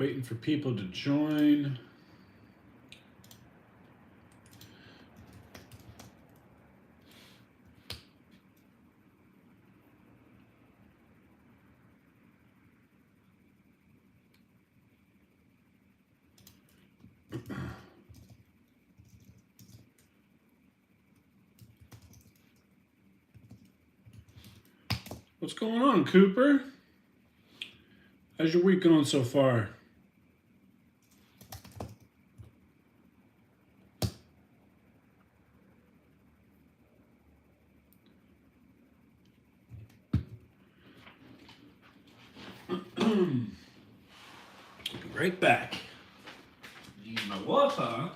Waiting for people to join. What's going on, Cooper? How's your week going so far? Be right back. Need my water.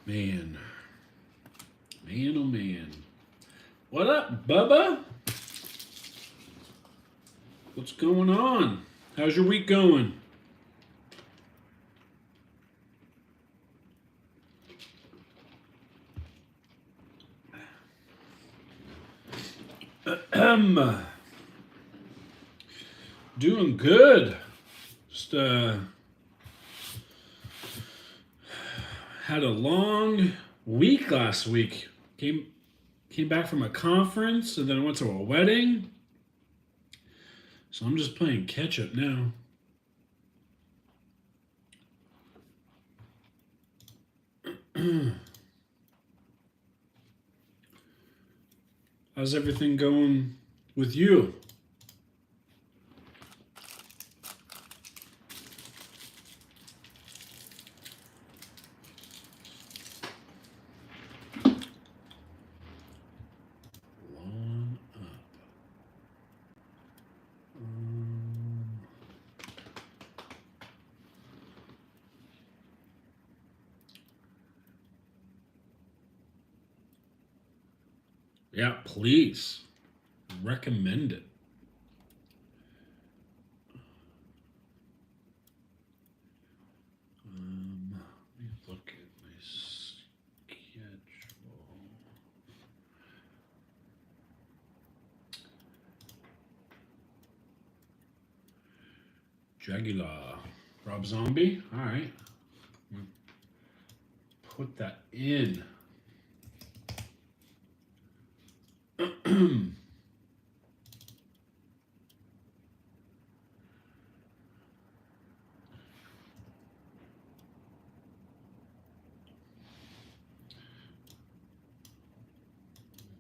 Man, oh man. What up, Bubba? What's going on? How's your week going? Doing good. Just had a long week last week. Came back from a conference and then I went to a wedding. So I'm just playing catch up now. How's everything going with you? Yeah, please. Recommend it. Let me look at my schedule. Jagular. Rob Zombie. All right. Put that in.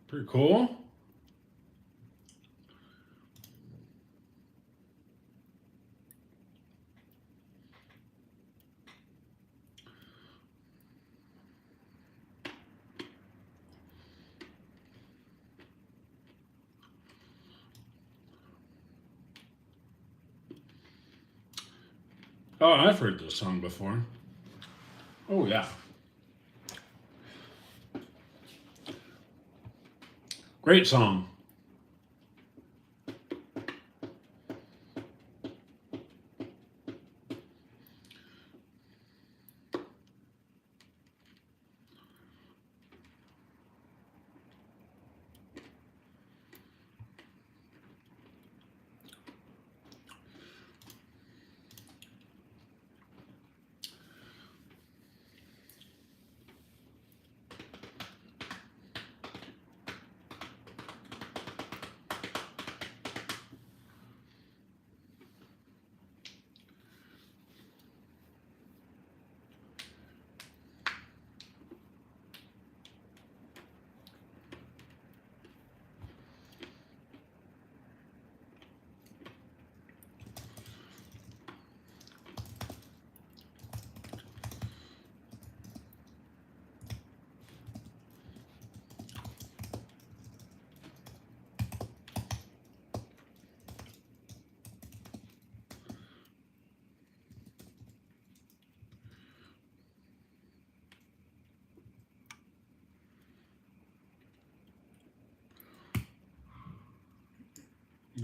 Pretty cool. Oh, I've heard this song before. Oh, yeah. Great song.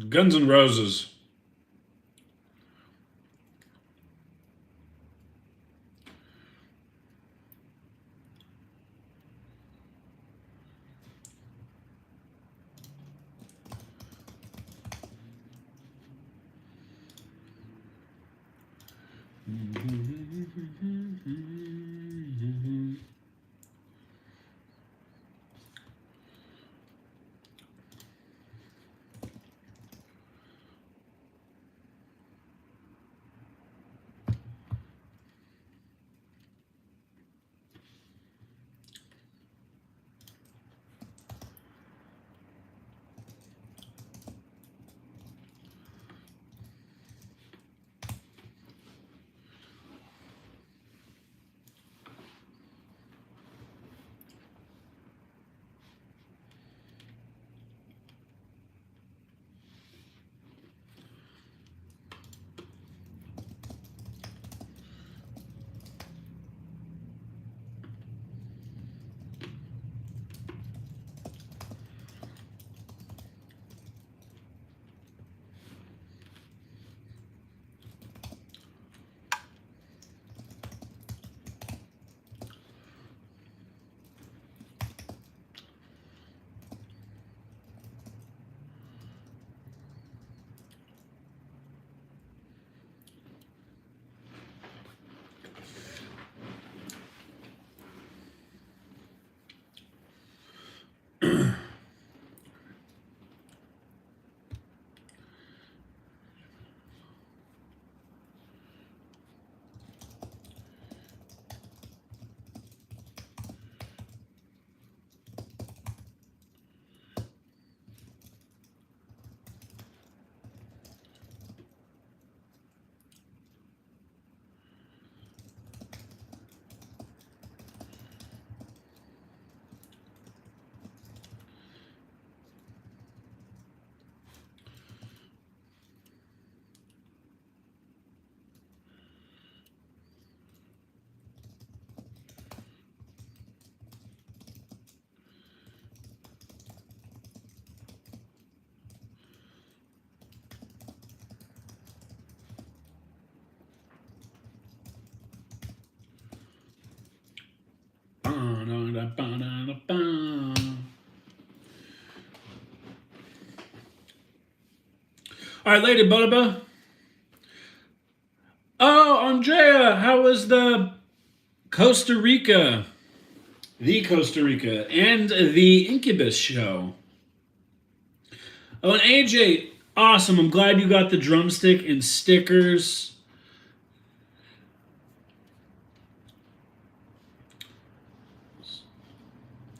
Guns N' Roses. All right, Lady Butterba. Oh, Andrea, how was the Costa Rica? The Costa Rica and the Incubus show. Oh, and AJ, awesome. I'm glad you got the drumstick and stickers.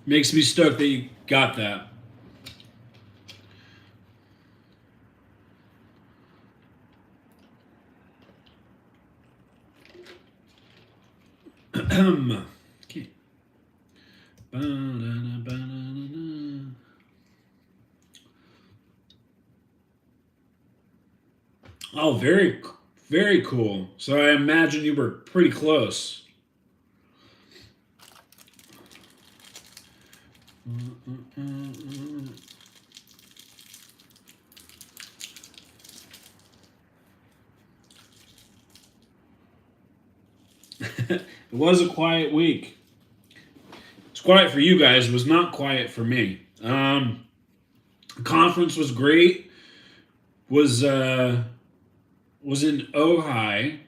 Makes me stoked that you got that. Okay. Oh, very, very cool. So I imagine you were pretty close. It was a quiet week. It's quiet for you guys. It was not quiet for me. The conference was great. Was in Ojai. I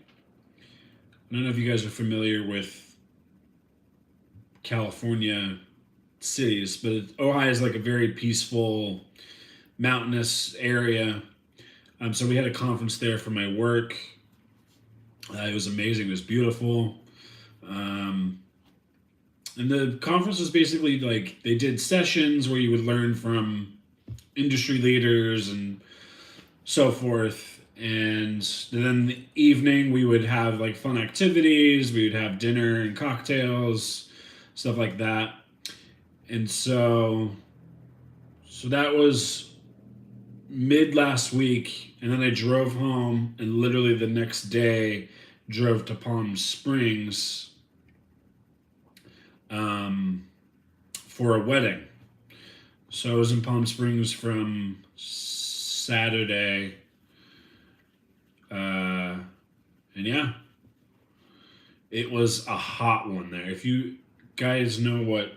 don't know if you guys are familiar with California cities, but Ojai is like a very peaceful, mountainous area. So we had a conference there for my work. It was amazing. It was beautiful. And the conference was basically like they did sessions where you would learn from industry leaders and so forth. And then in the evening, we would have like fun activities. We would have dinner and cocktails, stuff like that. And so that was mid last week. And then I drove home and literally the next day drove to Palm Springs for a wedding. So I was in Palm Springs from Saturday. And yeah, it was a hot one there. If you guys know what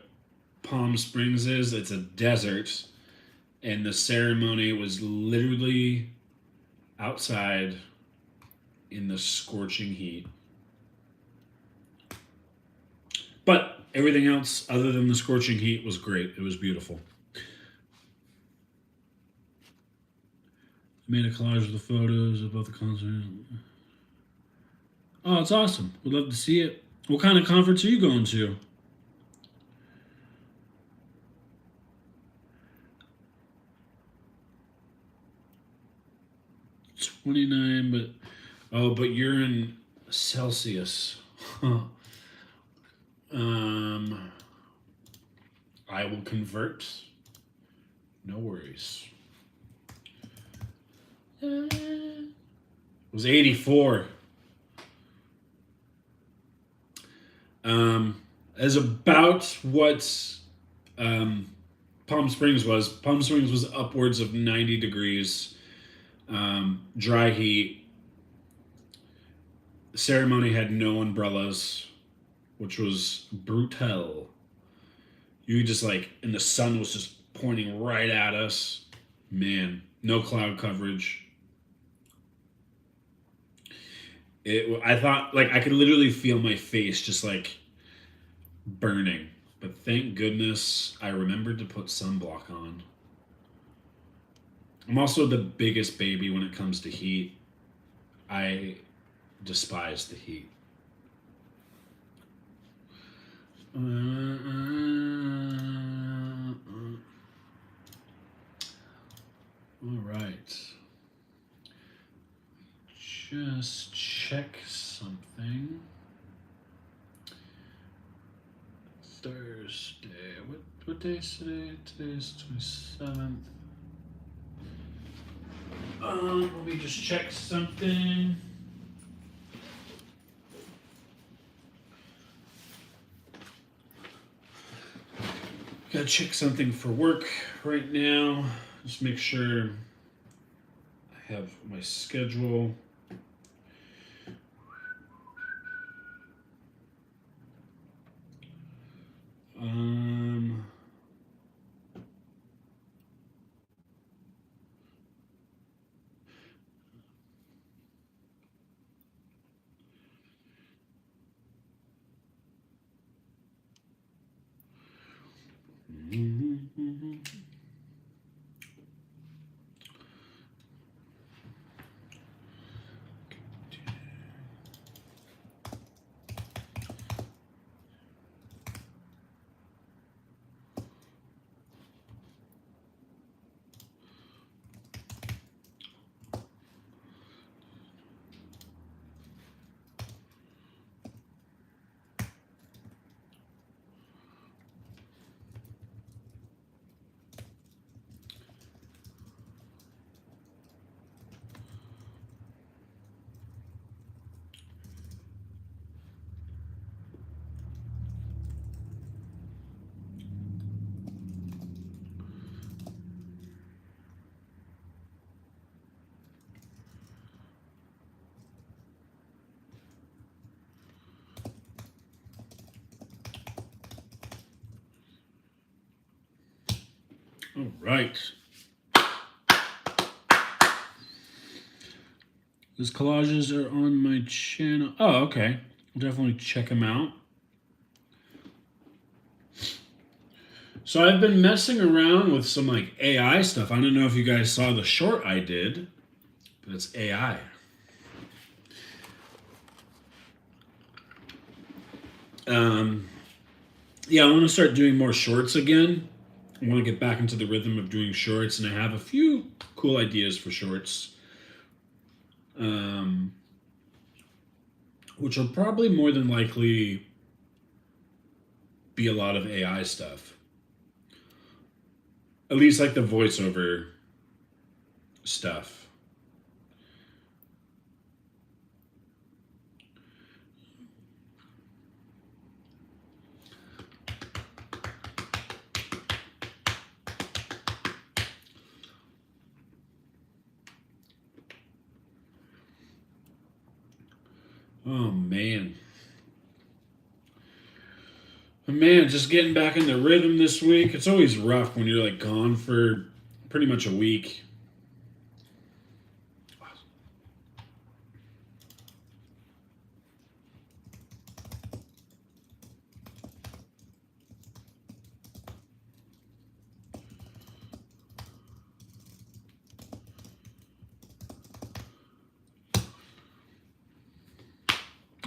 Palm Springs is, it's a desert. And the ceremony was literally outside in the scorching heat. But everything else other than the scorching heat was great. It was beautiful. I made a collage of the photos of both the concerts. Oh, it's awesome. We'd love to see it. What kind of conference are you going to? $29, but you're in Celsius. Huh. I will convert. No worries. It was 84. As about what Palm Springs was. Palm Springs was upwards of 90 degrees. Dry heat. The ceremony had no umbrellas, which was brutal. You just like, and the sun was just pointing right at us. Man, no cloud coverage. I thought, like, I could literally feel my face just like burning. But thank goodness I remembered to put sunblock on. I'm also the biggest baby when it comes to heat. I despise the heat. All right. Just check something. Thursday. What day is today? Today's 27th. Let me just check something. Gotta check something for work right now. Just make sure I have my schedule. All right. These collages are on my channel. Oh, okay. I'll definitely check them out. So I've been messing around with some like AI stuff. I don't know if you guys saw the short I did, but it's AI. Yeah, I want to start doing more shorts again. I want to get back into the rhythm of doing shorts, and I have a few cool ideas for shorts. Which will probably more than likely be a lot of AI stuff. At least like the voiceover stuff. Oh, man. Man, just getting back in the rhythm this week. It's always rough when you're like gone for pretty much a week.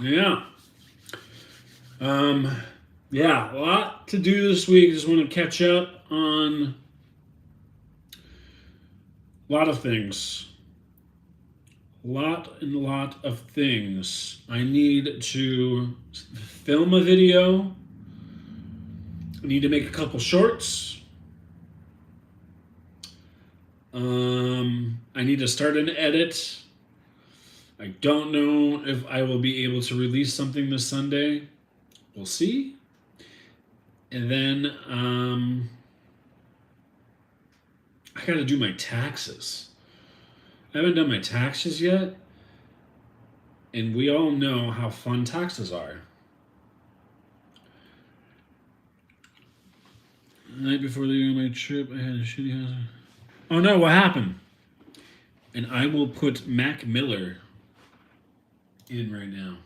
Yeah. Um, yeah, a lot to do this week. Just want to catch up on a lot of things. A lot of things. I need to film a video. I need to make a couple shorts. I need to start an edit. I don't know if I will be able to release something this Sunday. We'll see. And then I got to do my taxes. I haven't done my taxes yet. And we all know how fun taxes are. The night before leaving my trip, I had a shitty house. Oh no, what happened? And I will put Mac Miller in right now.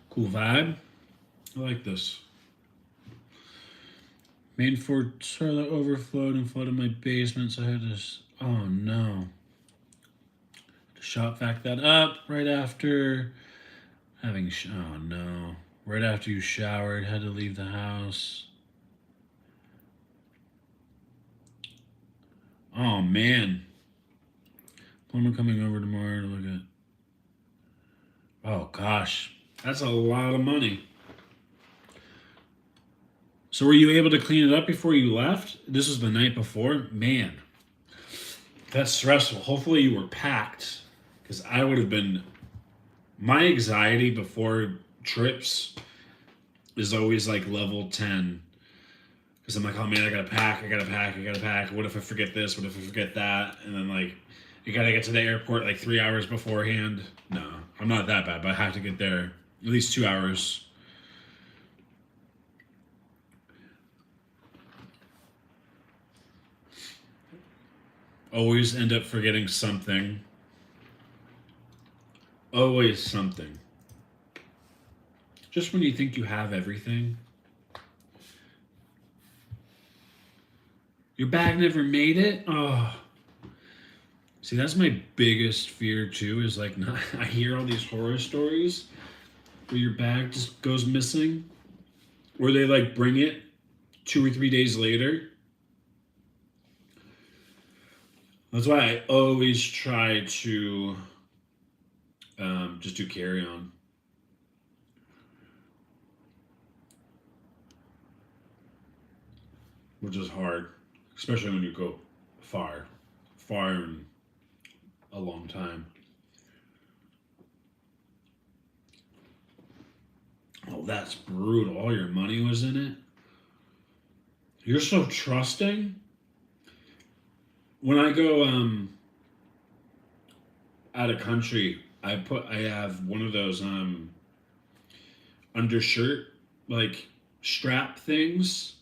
Cool vibe. I like this. Main for toilet overflowed and flooded my basement, so I had to. Oh no. Shop vac that up right after having. Oh no. Right after you showered, had to leave the house. Oh man. Plumber coming over tomorrow to look at. Oh gosh. That's a lot of money. So were you able to clean it up before you left? This was the night before? Man, that's stressful. Hopefully you were packed, because I would have been... My anxiety before trips is always like level 10. Because I'm like, oh man, I gotta pack. What if I forget this? What if I forget that? And then like, you gotta get to the airport like 3 hours beforehand. No, I'm not that bad, but I have to get there at least 2 hours. Always end up forgetting something. Always something. Just when you think you have everything. Your bag never made it? Oh. See, that's my biggest fear too, is like, not, I hear all these horror stories where your bag just goes missing, where they like bring it 2 or 3 days later. That's why I always try to just do carry-on. Which is hard, especially when you go far in a long time. Oh, that's brutal. All your money was in it. You're so trusting. When I go out of country, I have one of those undershirt like strap things,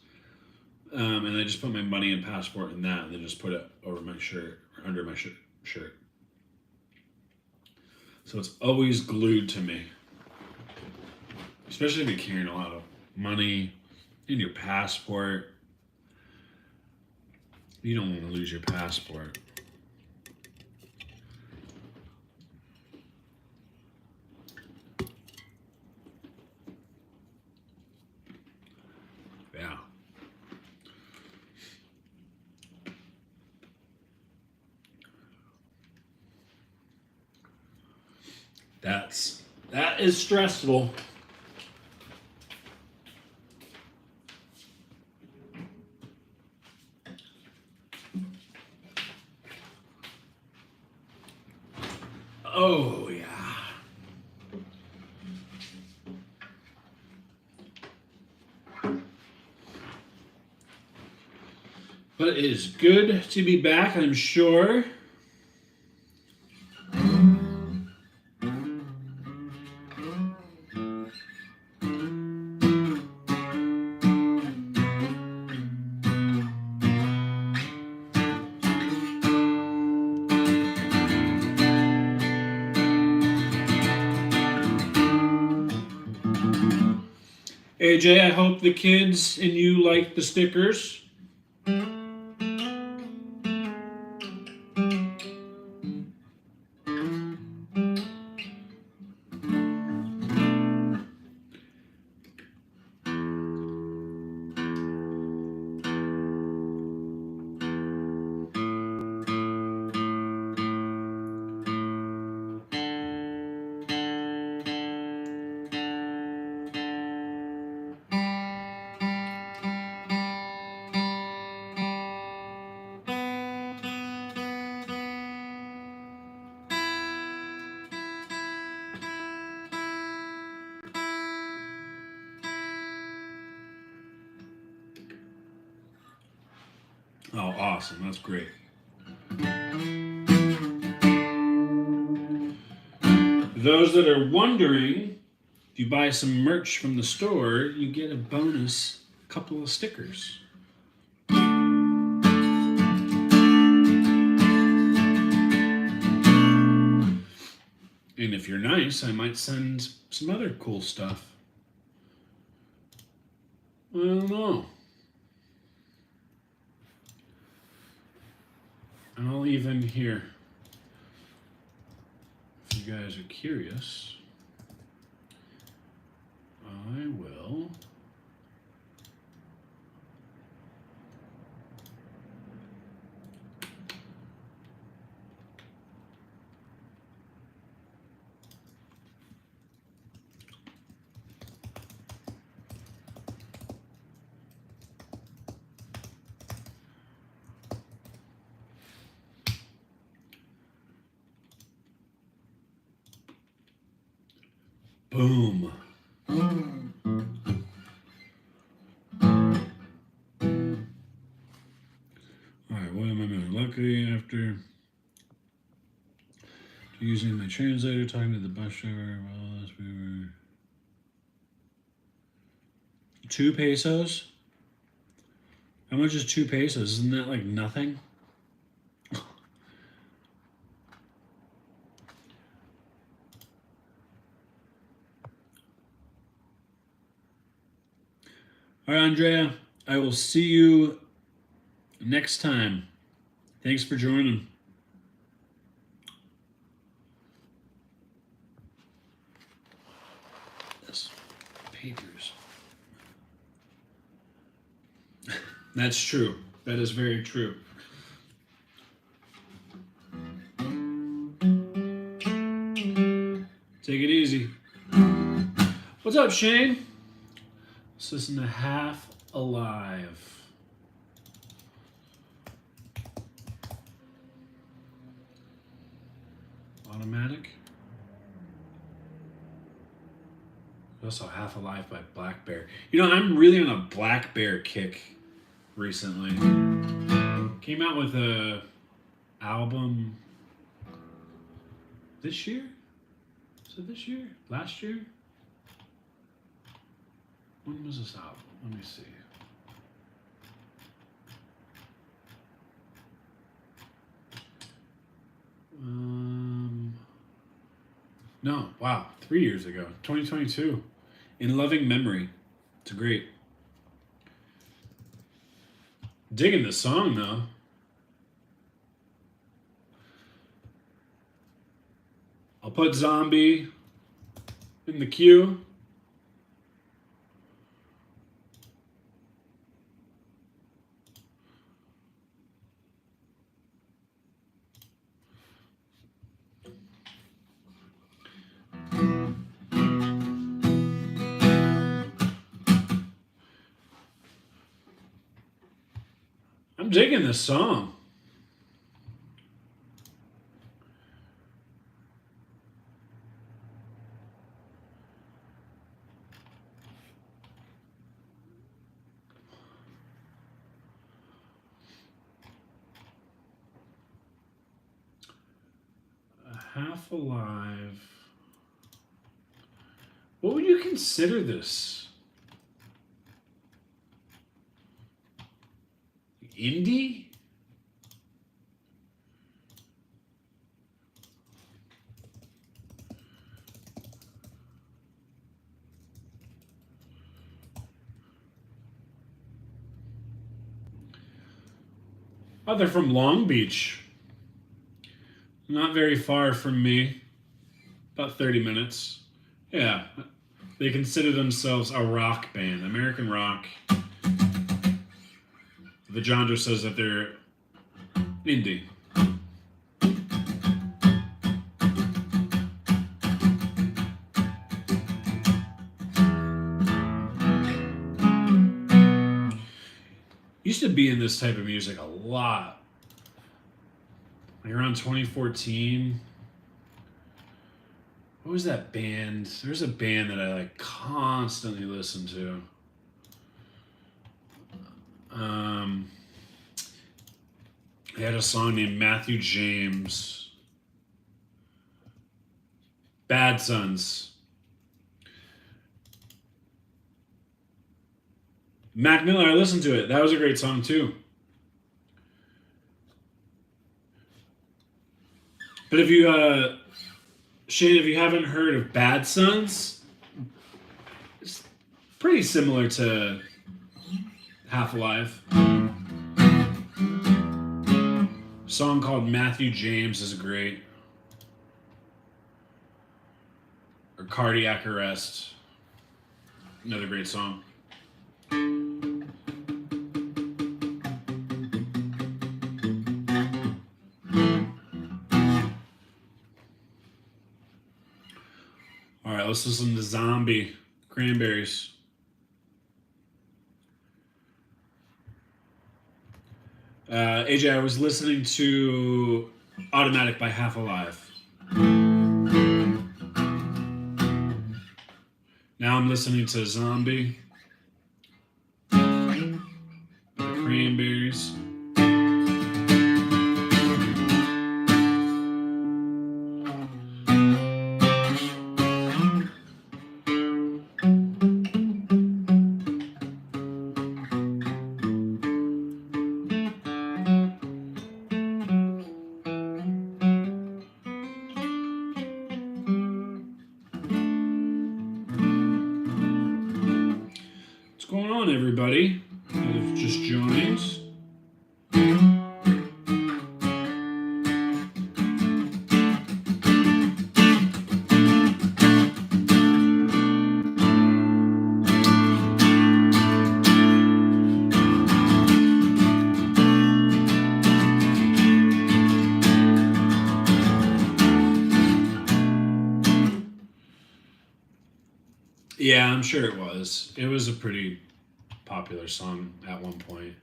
and I just put my money and passport in that, and then just put it over my shirt or under my shirt. So it's always glued to me, especially if you're carrying a lot of money in your passport. You don't want to lose your passport. Yeah. That is stressful. Oh, yeah. But it is good to be back, I'm sure. AJ, I hope the kids and you like the stickers. Oh, awesome. That's great. Those that are wondering, if you buy some merch from the store, you get a bonus couple of stickers. And if you're nice, I might send some other cool stuff. I don't know. And I'll even here, if you guys are curious, I will boom. Alright, what am I doing? Luckily, after using my translator, talking to the bus driver, well, we were 2 pesos? How much is 2 pesos? Isn't that like nothing? All right, Andrea, I will see you next time. Thanks for joining. Yes, papers. That's true. That is very true. Take it easy. What's up, Shane? Let's listen to Half Alive. Automatic. Also Half Alive by Black Bear. You know, I'm really on a Black Bear kick recently. Came out with a album this year? Is it this year? Last year? When was this album? Let me see. No, wow, 3 years ago, 2022. In Loving Memory. It's great. Digging the song though. I'll put Zombie in the queue. I'm digging this song. Half Alive. What would you consider this? Indie? Oh, they're from Long Beach. Not very far from me. About 30 minutes. Yeah. They consider themselves a rock band, American rock. The genre says that they're indie. Used to be in this type of music a lot. Like around 2014. What was that band? There's a band that I like constantly listen to. They had a song named Matthew James. Bad Sons. Mac Miller, I listened to it. That was a great song too. But if you, Shane, if you haven't heard of Bad Sons, it's pretty similar to Half Alive. A song called Matthew James is great. Or Cardiac Arrest. Another great song. All right, let's listen to Zombie, Cranberries. AJ, I was listening to Automatic by Half Alive. Now I'm listening to Zombie, the Cranberries. What's going on, everybody? You've just joined. Yeah, I'm sure it was. It was a pretty popular song at one point.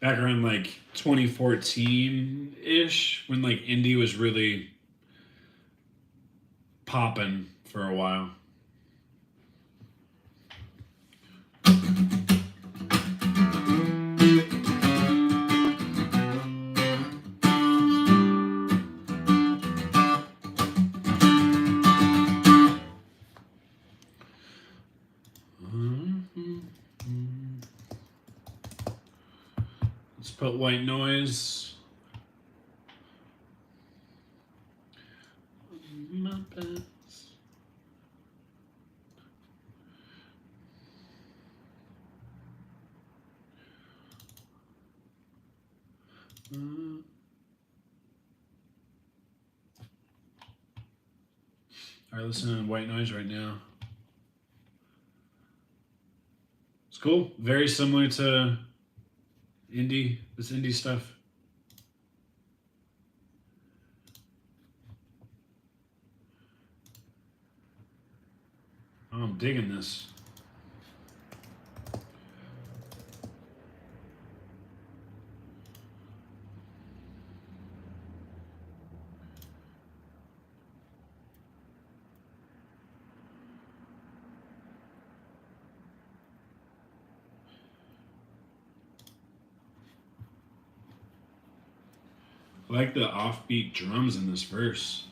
Back around like 2014-ish, when like indie was really popping for a while. Let's put white noise. Muppets. All right, listening to white noise right now. It's cool. Very similar to this indie stuff. Oh, I'm digging this. I like the offbeat drums in this verse.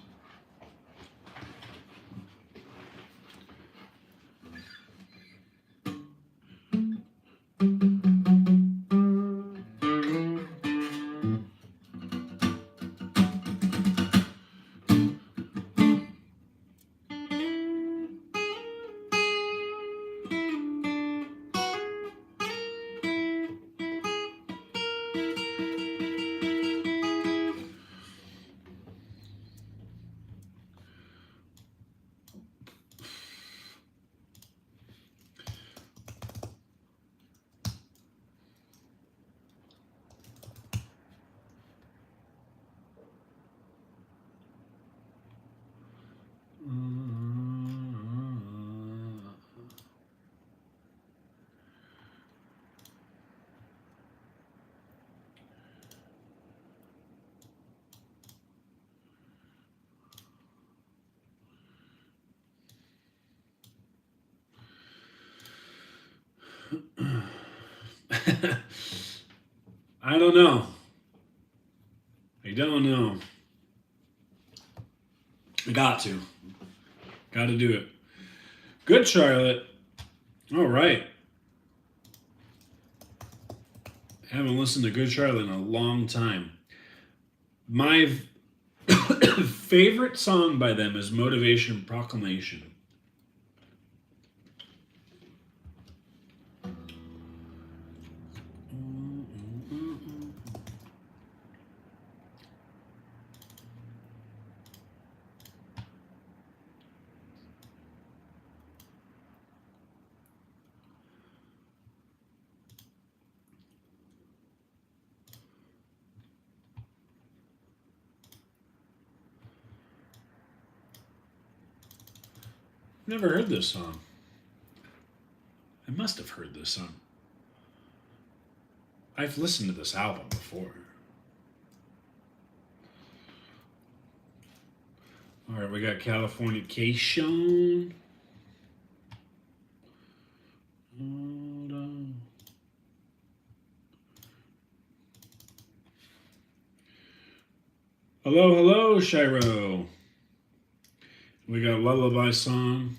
I don't know. I don't know. I got to do it. Good, Charlotte. All right. Haven't listened to Good Charlotte in a long time. My favorite song by them is Motivation Proclamation. Never heard this song. I must have heard this song. I've listened to this album before. All right, we got Californication. Hold on. Hello, hello, Shiro. We got Lullaby Song.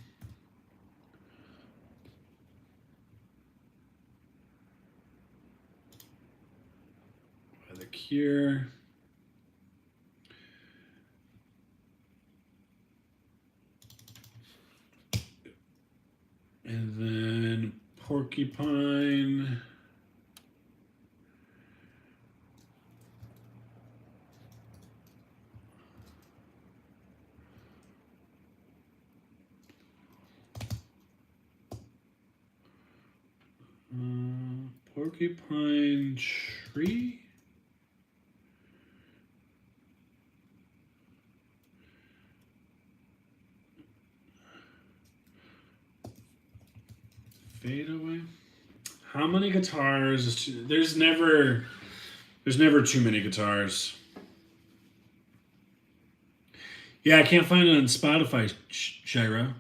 By The Cure. And then Porcupine. Porcupine Tree? Fade Away? How many guitars? There's never too many guitars. Yeah, I can't find it on Spotify, Shira.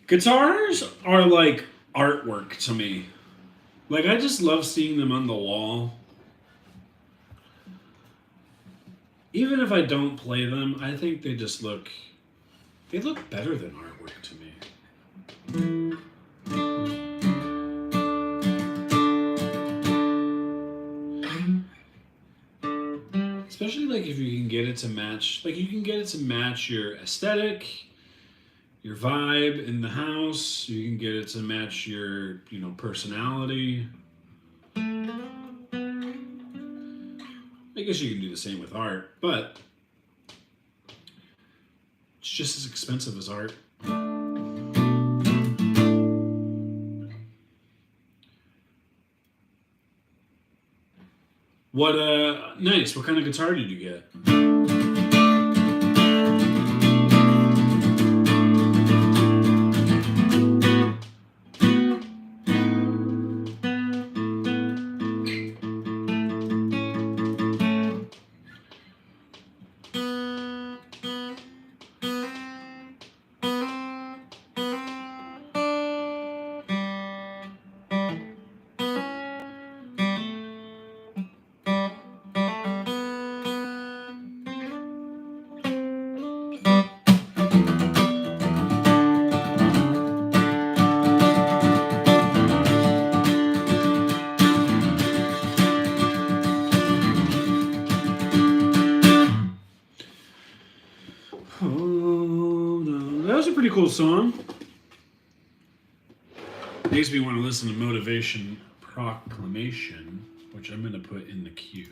Guitars are like artwork to me. Like, I just love seeing them on the wall. Even if I don't play them, I think they just look... They look better than artwork to me. Especially like if you can get it to match... Like, you can get it to match your aesthetic... your vibe in the house. You can get it to match your, personality. I guess you can do the same with art, but it's just as expensive as art. Nice. What kind of guitar did you get? That was a pretty cool song. makes me want to listen to Motivation Proclamation, which I'm going to put in the queue.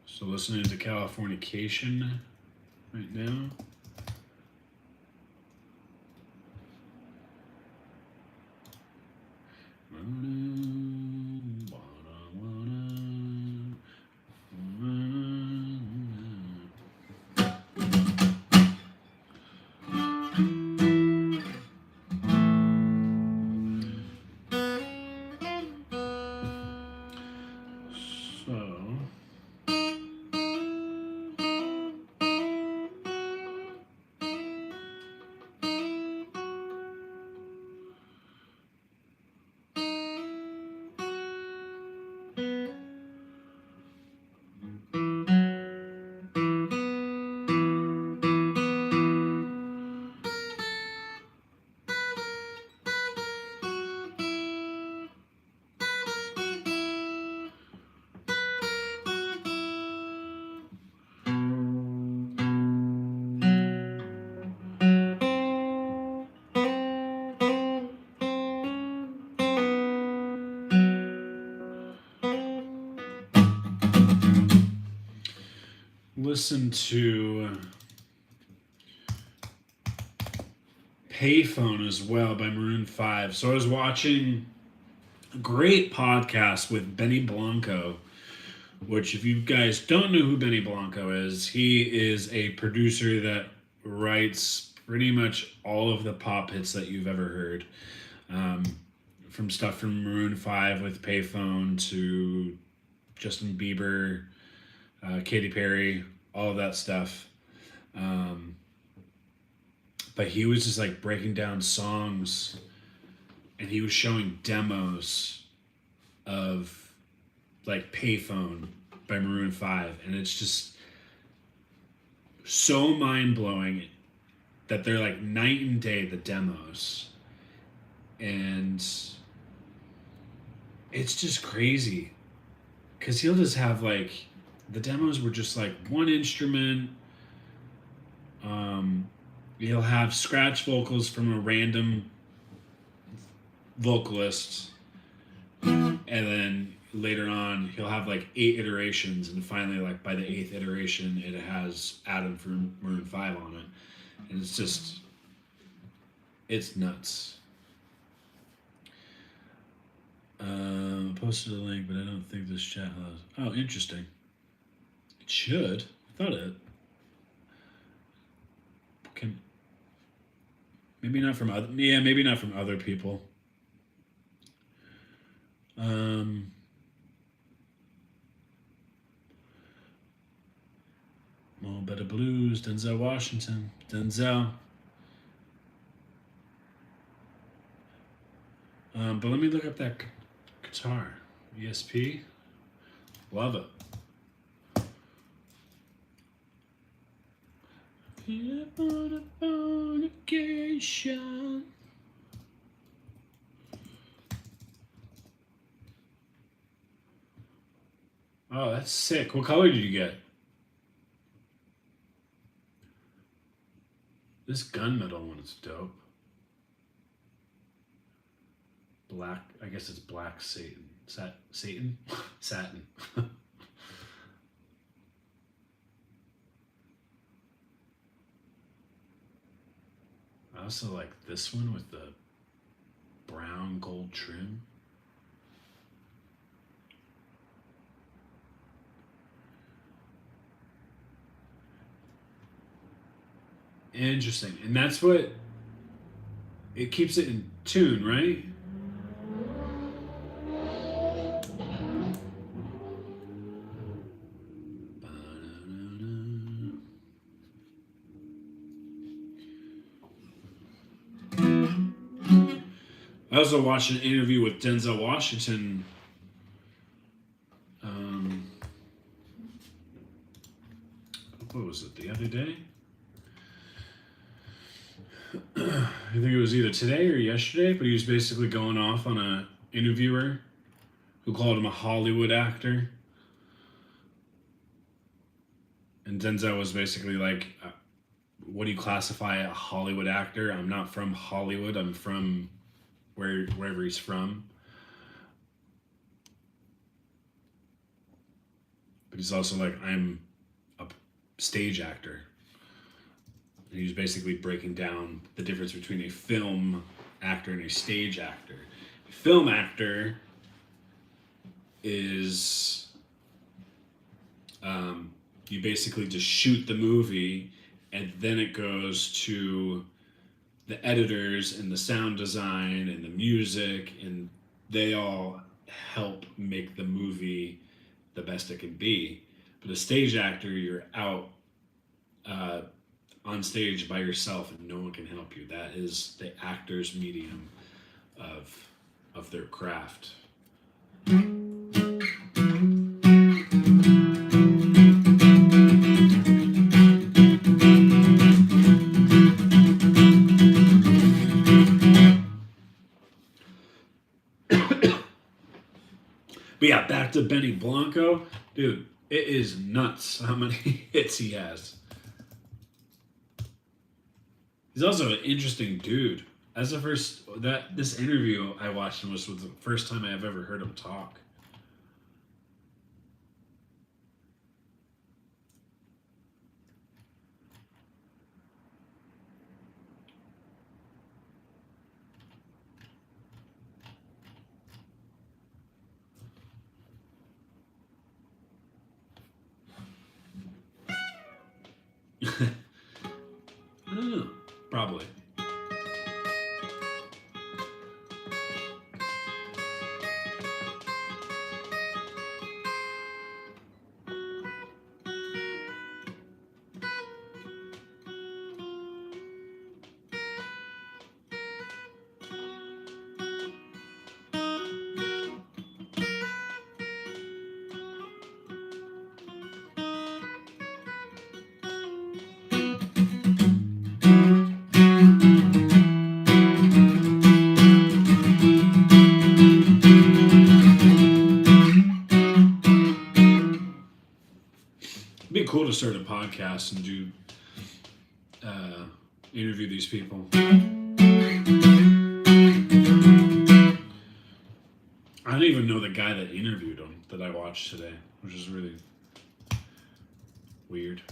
So listening to Californication right now. Listen to Payphone as well by Maroon 5. So I was watching a great podcast with Benny Blanco, which if you guys don't know who Benny Blanco is, he is a producer that writes pretty much all of the pop hits that you've ever heard. From stuff from Maroon 5 with Payphone to Justin Bieber, Katy Perry, all of that stuff. But he was just like breaking down songs, and he was showing demos of like Payphone by Maroon 5, and it's just so mind-blowing that they're like night and day, the demos. And it's just crazy because he'll just have like, the demos were just like one instrument. He'll have scratch vocals from a random vocalist, and then later on he'll have like 8 iterations, and finally like by the 8th iteration it has Adam from Maroon 5 on it, and it's just, it's nuts. Posted a link, but I don't think this chat has. Oh, interesting. It should. I thought it can. Maybe not from other. Yeah, maybe not from other people. Oh, Better Blues, Denzel Washington, Denzel. But let me look up that guitar. ESP. Love it. Fornication. Oh, that's sick. What color did you get? This gunmetal one is dope. Black, I guess it's black Satan. Satan? Satin. I also like this one with the brown gold trim. Interesting. And that's what, it keeps it in tune, right? I also watched an interview with Denzel Washington. What was it, the other day? I think it was either today or yesterday, but he was basically going off on a interviewer who called him a Hollywood actor. And Denzel was basically like, what do you classify a Hollywood actor? I'm not from Hollywood. I'm from wherever he's from. But he's also like, I'm a stage actor. And he's basically breaking down the difference between a film actor and a stage actor. A film actor is you basically just shoot the movie, and then it goes to the editors and the sound design and the music, and they all help make the movie the best it can be. But a stage actor, you're out on stage by yourself, and no one can help you. That is the actor's medium of their craft. But yeah, back to Benny Blanco. Dude, it is nuts how many hits he has. He's also an interesting dude. That's the first, this interview I watched him was the first time I've ever heard him talk. I don't know. Probably. It'd be cool to start a podcast and do interview these people. I don't even know the guy that interviewed him that I watched today, which is really weird.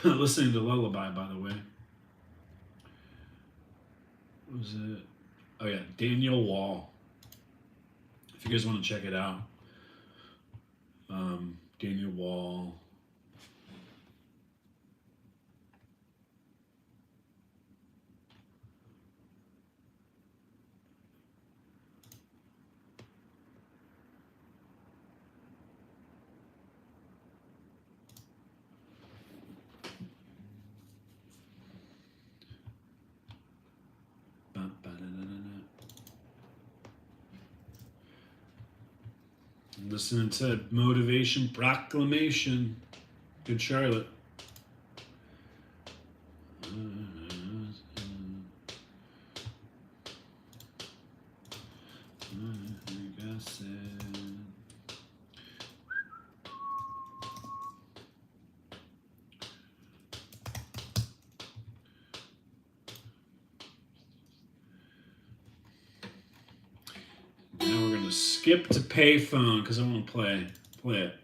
Listening to Lullaby, by the way. What was it? Oh yeah, Daniel Wall. If you guys want to check it out, Daniel Wall. Listening to Motivation Proclamation. Good Charlotte. Skip to payphone because I want to play it.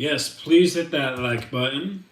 Yes, please hit that like button.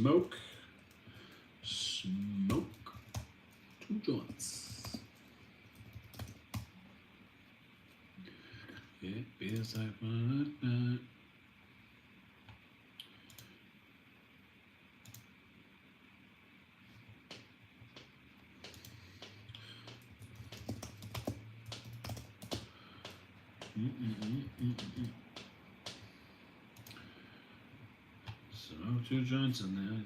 smoke. Smoke. 2 joints. It feels like one. Smoke 2 joints in that.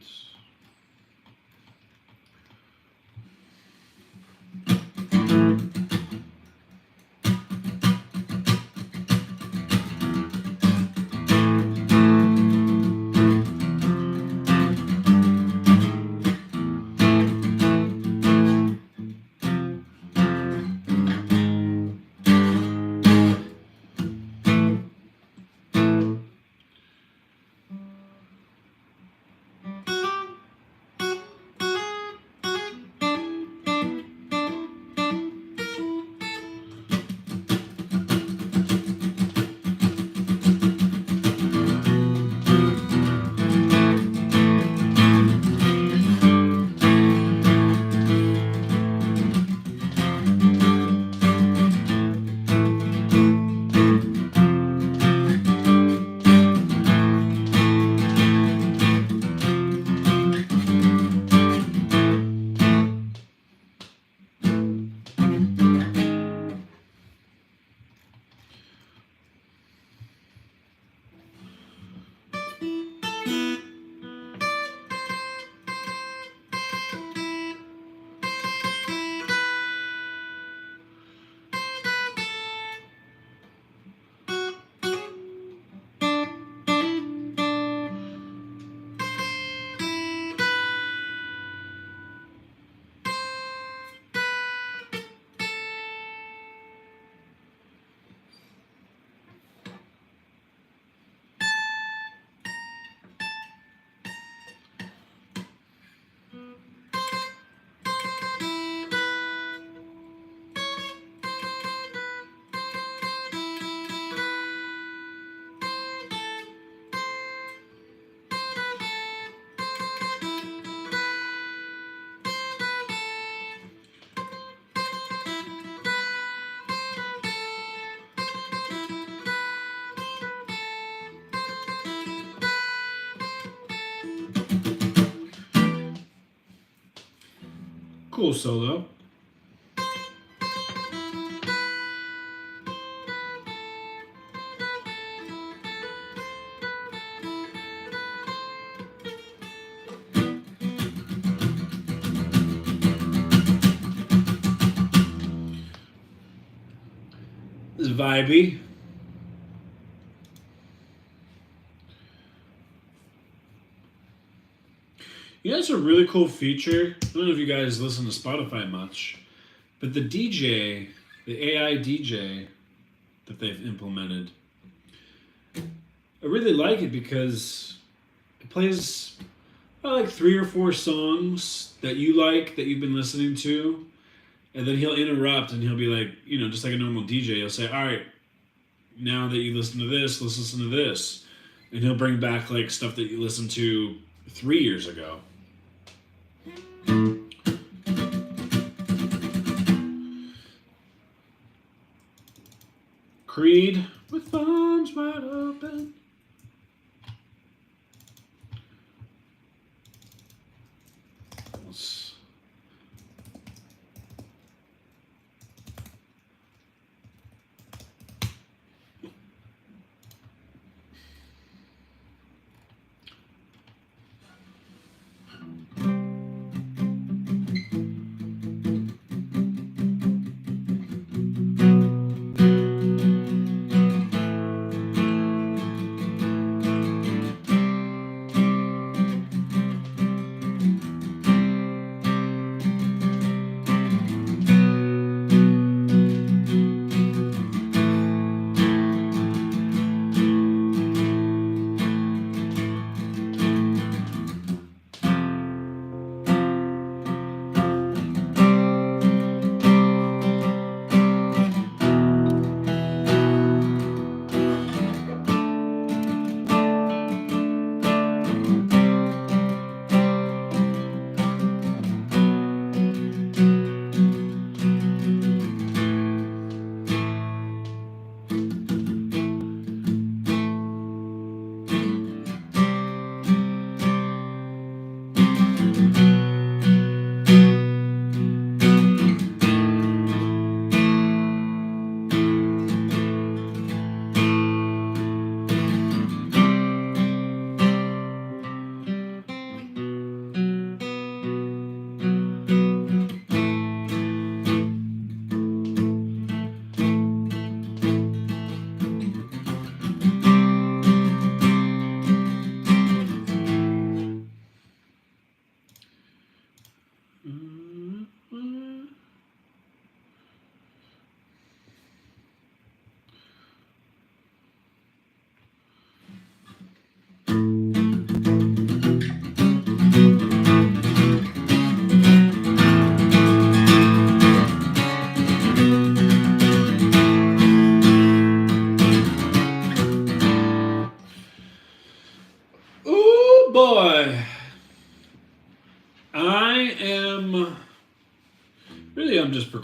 Cool solo. This is vibey. You know, it's a really cool feature. I don't know if you guys listen to Spotify much, but the DJ, the AI DJ that they've implemented, I really like it because it plays like 3 or 4 songs that you like, that you've been listening to, and then he'll interrupt and he'll be like, you know, just like a normal DJ, he'll say, all right, now that you listen to this, let's listen to this. And he'll bring back like stuff that you listened to 3 years ago. Creed with arms wide open. Let's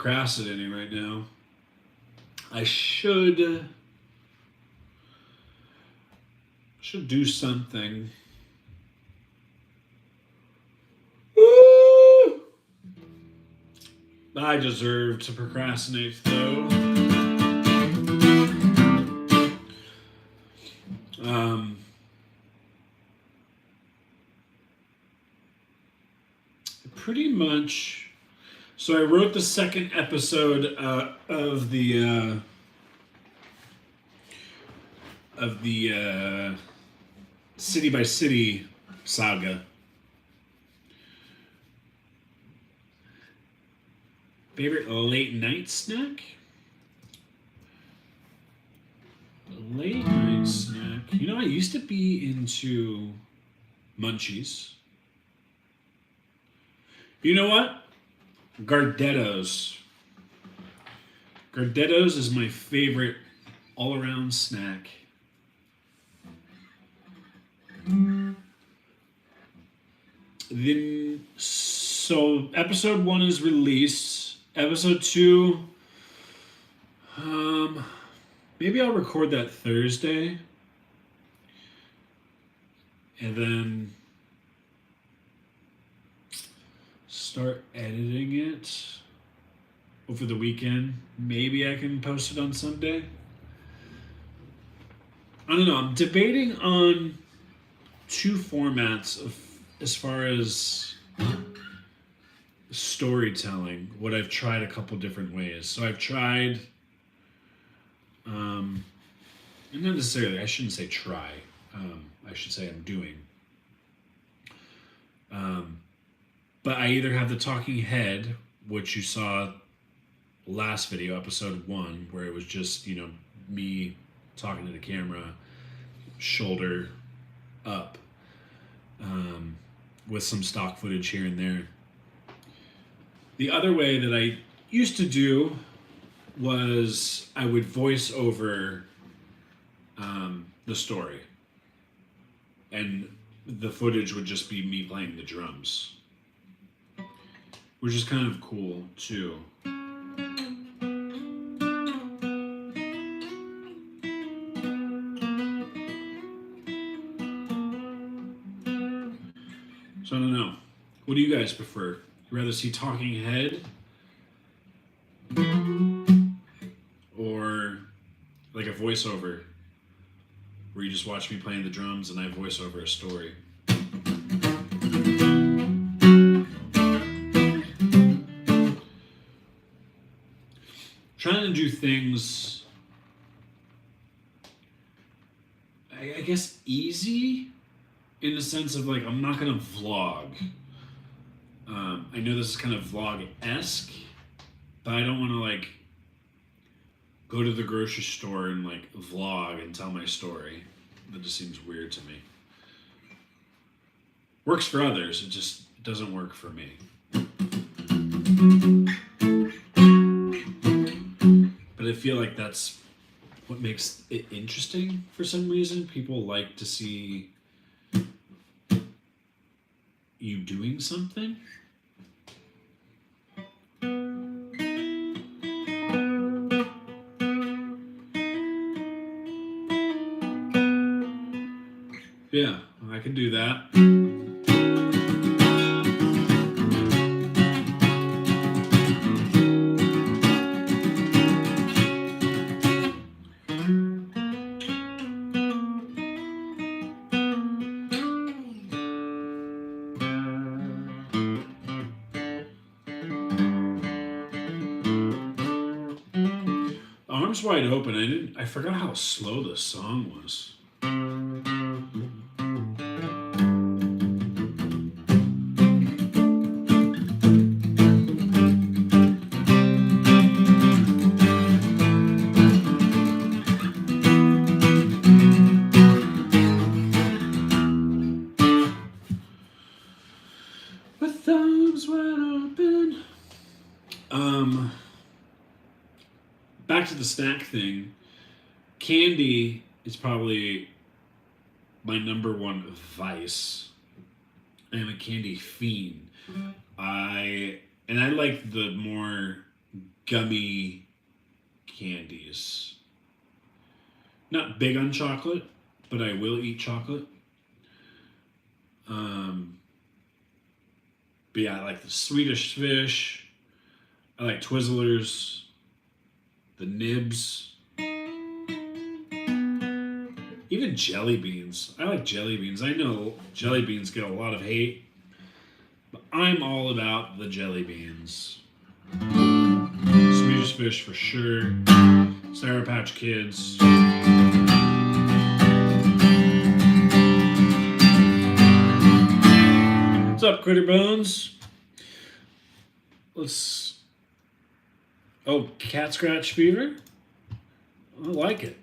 procrastinating right now. I should do something. Woo! I deserve to procrastinate, though. Pretty much. So I wrote the second episode of the City by City saga. Favorite late night snack? Late night snack. You know, I used to be into munchies. You know what? Gardettos. Gardettos is my favorite all-around snack. Then, so episode 1 is released. Episode 2, maybe I'll record that Thursday. And then start editing it over the weekend. Maybe I can post it on Sunday. I don't know. I'm debating on 2 formats of as far as storytelling. What I've tried a couple different ways. So I've tried, and not necessarily. I shouldn't say try. I should say I'm doing. But I either have the talking head, which you saw last video, episode 1, where it was just, you know, me talking to the camera, shoulder up, with some stock footage here and there. The other way that I used to do was I would voice over the story, and the footage would just be me playing the drums, which is kind of cool too. So I don't know. What do you guys prefer? You rather see talking head or like a voiceover where you just watch me playing the drums and I voice over a story? Trying to do things, I guess, easy in the sense of, like, I'm not going to vlog. I know this is kind of vlog-esque, but I don't want to, like, go to the grocery store and, like, vlog and tell my story. That just seems weird to me. Works for others, it just doesn't work for me. But I feel like that's what makes it interesting for some reason. People like to see you doing something. Yeah, I can do that. Arms wide open. I forgot how slow the song was. With arms wide open. Back to the snack thing. Candy is probably my number 1 vice. I am a candy fiend. I like the more gummy candies. Not big on chocolate, but I will eat chocolate. But yeah, I like the Swedish Fish. I like Twizzlers. The Nibs. Even jelly beans. I like jelly beans. I know jelly beans get a lot of hate, but I'm all about the jelly beans. Swedish Fish for sure. Sour Patch Kids. What's up, Critter Bones? Let's... Oh, Cat Scratch Fever? I like it.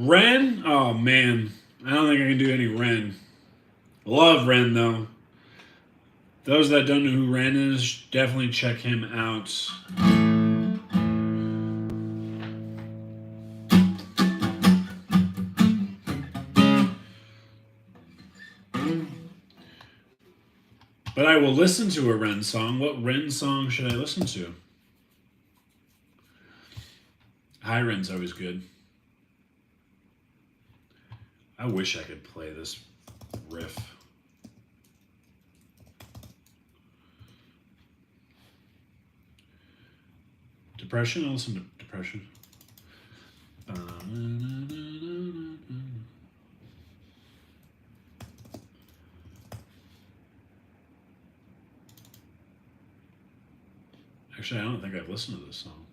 Ren? Oh man, I don't think I can do any Ren. Love Ren though. Those that don't know who Ren is, definitely check him out. But I will listen to a Ren song. What Ren song should I listen to? High Ren's always good. I wish I could play this riff. Depression? I'll listen to Depression. Actually, I don't think I've listened to this song.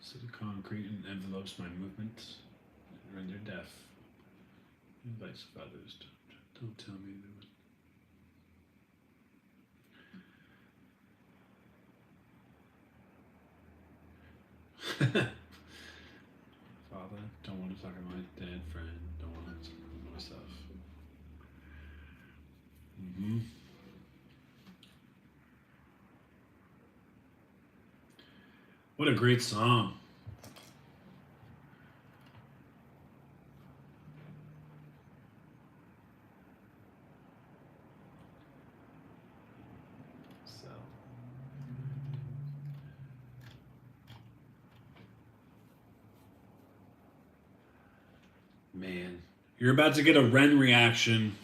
City concrete and envelopes my movement and render deaf. Advice of others. Don't tell me that. Father, don't want to talk to my dead friend. Don't want to talk to myself. Mm-hmm. What a great song. So. Man, you're about to get a REN reaction.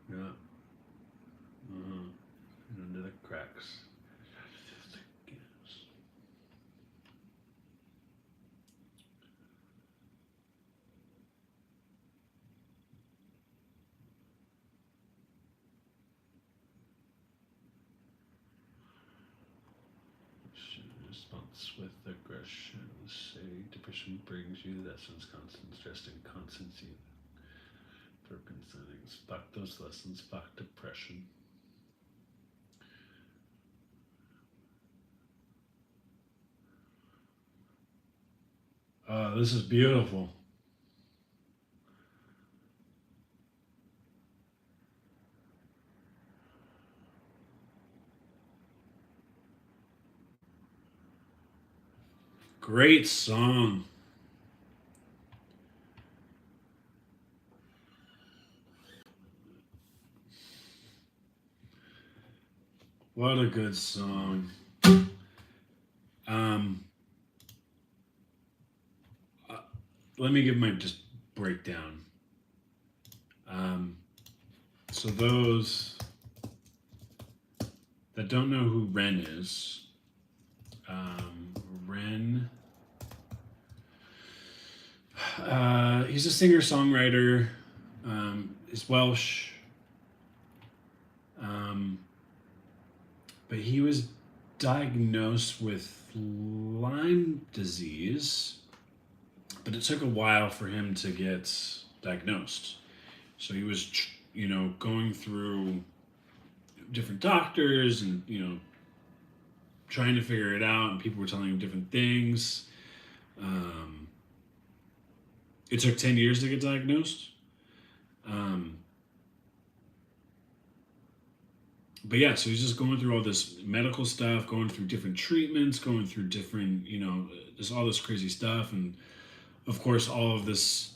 Yeah. Under the cracks. Response with aggression. Say depression brings you lessons, constant stress and constancy. Broken settings. Fuck those lessons. Fuck depression. This is beautiful. Great song. What a good song. Let me give my just breakdown. So those that don't know who REN is, REN, he's a singer-songwriter. He's Welsh. But he was diagnosed with Lyme disease, but it took a while for him to get diagnosed. So he was, going through different doctors and, trying to figure it out, and people were telling him different things. It took 10 years to get diagnosed. But yeah, so he's just going through all this medical stuff, going through different treatments, going through different, just all this crazy stuff. And of course, all of this,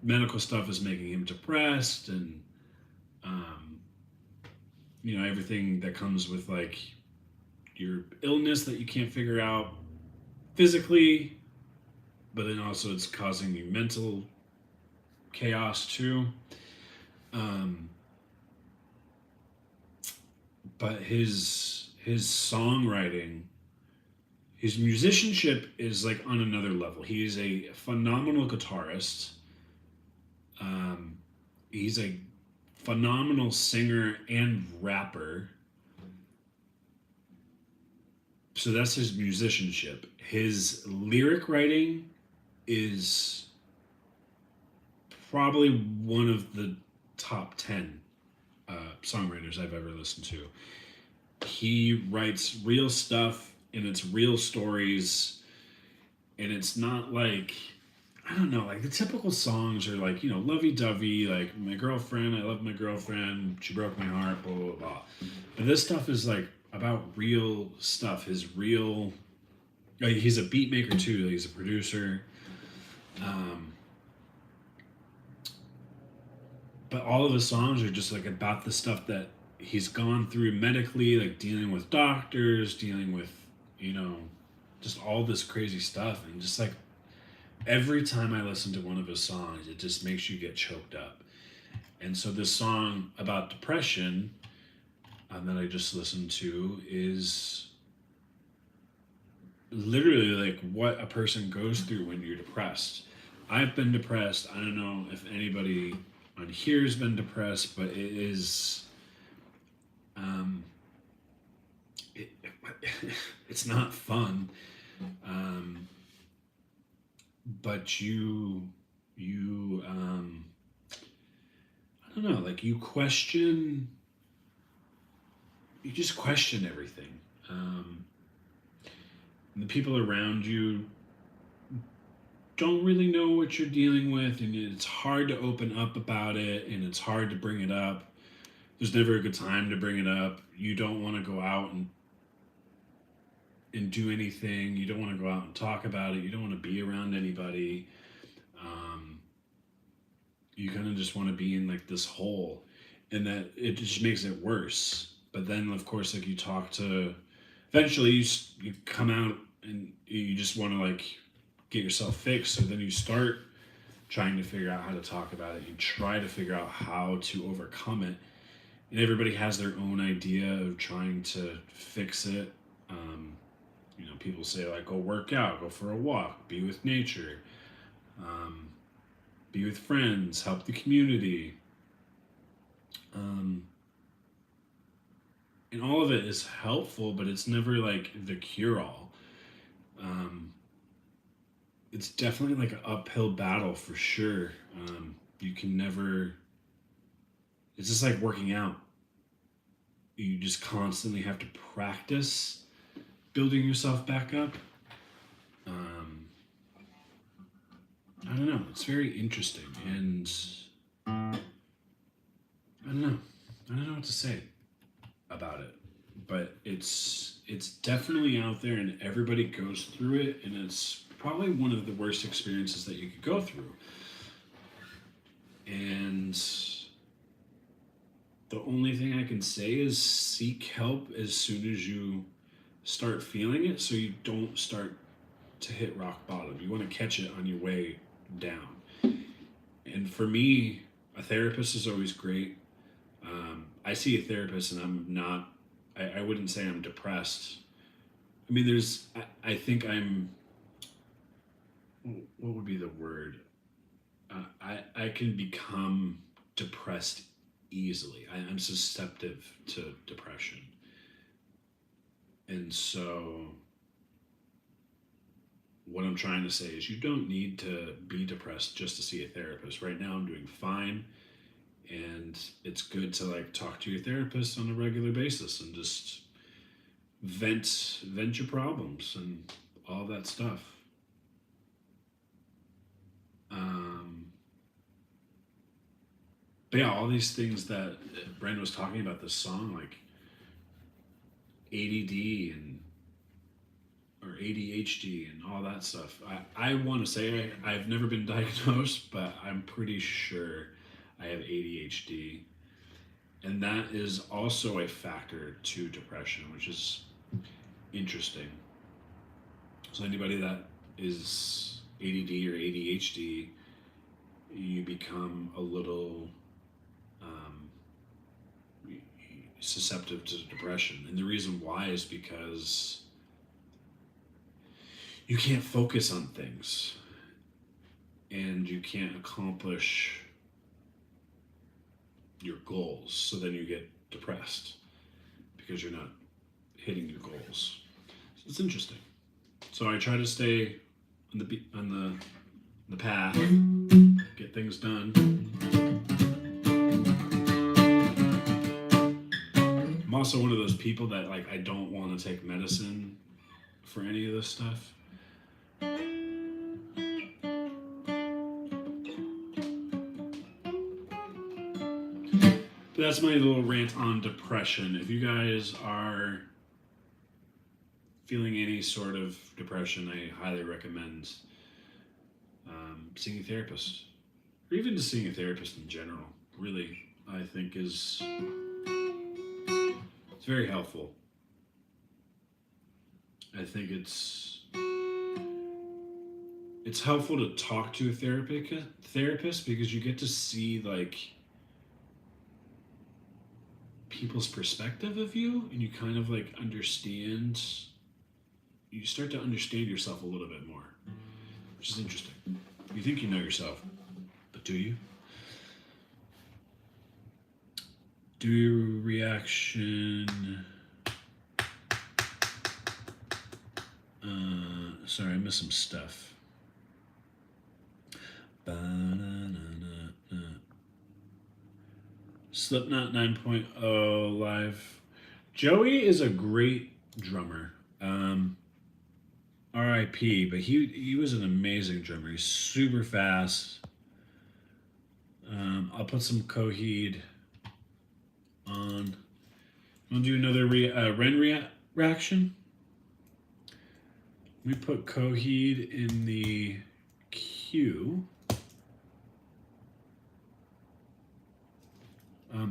medical stuff is making him depressed, and, everything that comes with like your illness that you can't figure out physically, but then also it's causing you mental chaos too. But his songwriting, his musicianship is like on another level. He is a phenomenal guitarist. He's a phenomenal singer and rapper. So that's his musicianship. His lyric writing is probably one of the top 10 songwriters I've ever listened to. He writes real stuff, and it's real stories, and it's not like, I don't know, like the typical songs are like, lovey-dovey, like my girlfriend, I love my girlfriend, she broke my heart, blah, blah, blah. But this stuff is like about real stuff. He's a beat maker too, he's a producer. But all of his songs are just like about the stuff that he's gone through medically, like dealing with doctors, dealing with, just all this crazy stuff. And just like every time I listen to one of his songs, it just makes you get choked up. And so this song about depression that I just listened to is literally like what a person goes through when you're depressed. I've been depressed. I don't know if anybody on here has been depressed, but it is um, it, it's not fun. Um, but you I don't know, like you just question everything. Um, and the people around you don't really know what you're dealing with, and it's hard to open up about it, and it's hard to bring it up. There's never a good time to bring it up. You don't want to go out and do anything. You don't want to go out and talk about it. You don't want to be around anybody. Um, you kind of just want to be in like this hole, and that it just makes it worse. But then, of course, like you talk to, eventually you come out and you just want to like get yourself fixed. So then you start trying to figure out how to talk about it. You try to figure out how to overcome it, and everybody has their own idea of trying to fix it. Um, people say like, go work out, go for a walk, be with nature, um, be with friends, help the community. Um, and all of it is helpful, but it's never like the cure all. Um, it's definitely like an uphill battle for sure. You can never, it's just like working out. You just constantly have to practice building yourself back up. Um, I don't know. It's very interesting, and I don't know. I don't know what to say about it, but it's definitely out there, and everybody goes through it, and it's probably one of the worst experiences that you could go through. And the only thing I can say is seek help as soon as you start feeling it, so you don't start to hit rock bottom. You want to catch it on your way down. And for me, a therapist is always great. I see a therapist, and I'm not. I wouldn't say I'm depressed. I mean, I think I'm. What would be the word? I can become depressed easily. I'm susceptible to depression, and so what I'm trying to say is you don't need to be depressed just to see a therapist. Right now, I'm doing fine, and it's good to like talk to your therapist on a regular basis and just vent your problems and all that stuff. Um, but yeah, all these things that Brandon was talking about, this song, like ADD and or ADHD and all that stuff. I want to say I've never been diagnosed, but I'm pretty sure I have ADHD. And that is also a factor to depression, which is interesting. So, anybody that is ADD or ADHD, you become a little um, susceptible to depression. And the reason why is because you can't focus on things and you can't accomplish your goals. So then you get depressed because you're not hitting your goals. So it's interesting. So I try to stay on the path, get things done. I'm also one of those people that like I don't want to take medicine for any of this stuff. But that's my little rant on depression. If you guys are feeling any sort of depression, I highly recommend seeing a therapist, or even just seeing a therapist in general. Really, I think it's very helpful. I think it's helpful to talk to a therapist because you get to see like people's perspective of you, and you kind of like understand you start to understand yourself a little bit more, which is interesting. You think you know yourself, but do you? Do reaction. Sorry, I missed some stuff. Slipknot 9.0 live. Joey is a great drummer. R.I.P. But he was an amazing drummer. He's super fast. I'll put some Coheed on. Want to do another REN reaction? Let me put Coheed in the queue.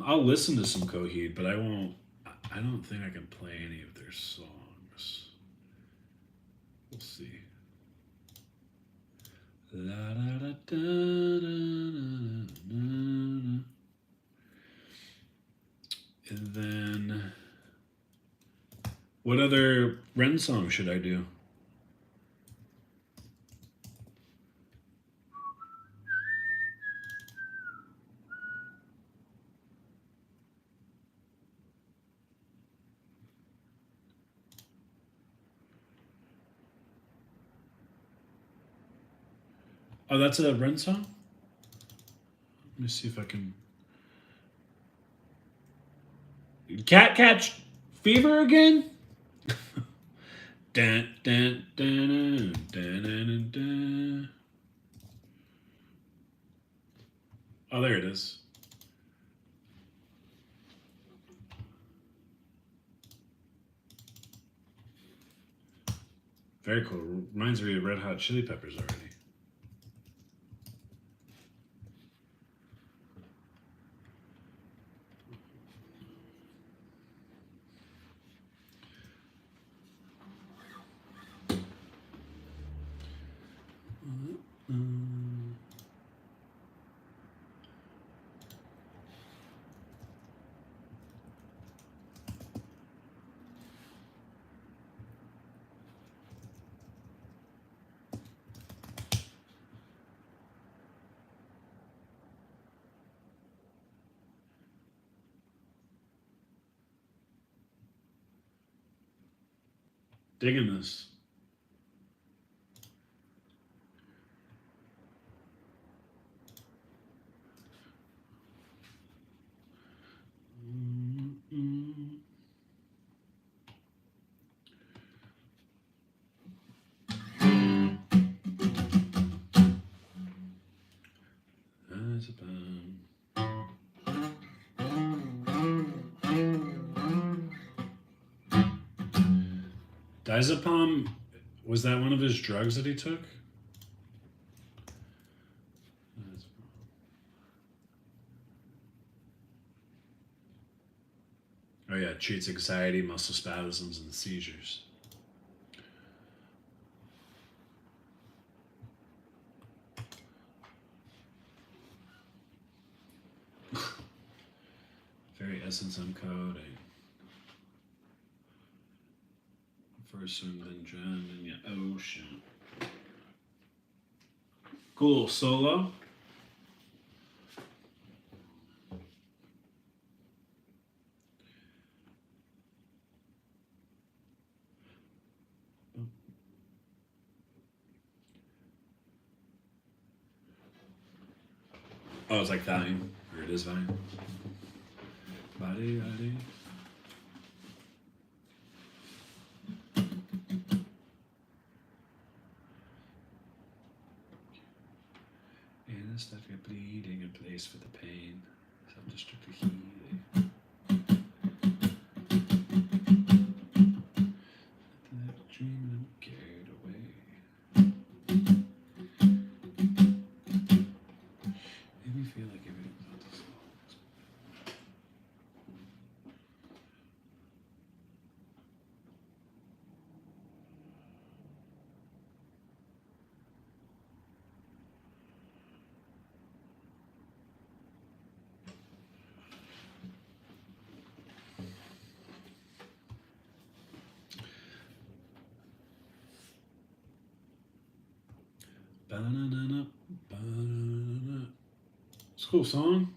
I'll listen to some Coheed, but I won't. I don't think I can play any of their songs. We'll see. La, da, da, da, da, da, da. And then, what other REN song should I do? Oh, that's a REN song? Let me see if I can. Cat catch fever again? Dun, dun, dun, dun, dun, dun, dun. Oh, there it is. Very cool. Reminds me of Red Hot Chili Peppers already. Digging this. Diazepam, was that one of his drugs that he took? Oh yeah, it treats anxiety, muscle spasms, and seizures. Very essence uncoding. First swim, then drown in the ocean. Cool, solo. Oh, it's like Vine, or it is Vine. Body, body. Anesthetic bleeding in place for the pain. Self-destructive healing. Dreaming and carried away. Made me feel like everything was about to slow. It's a cool song.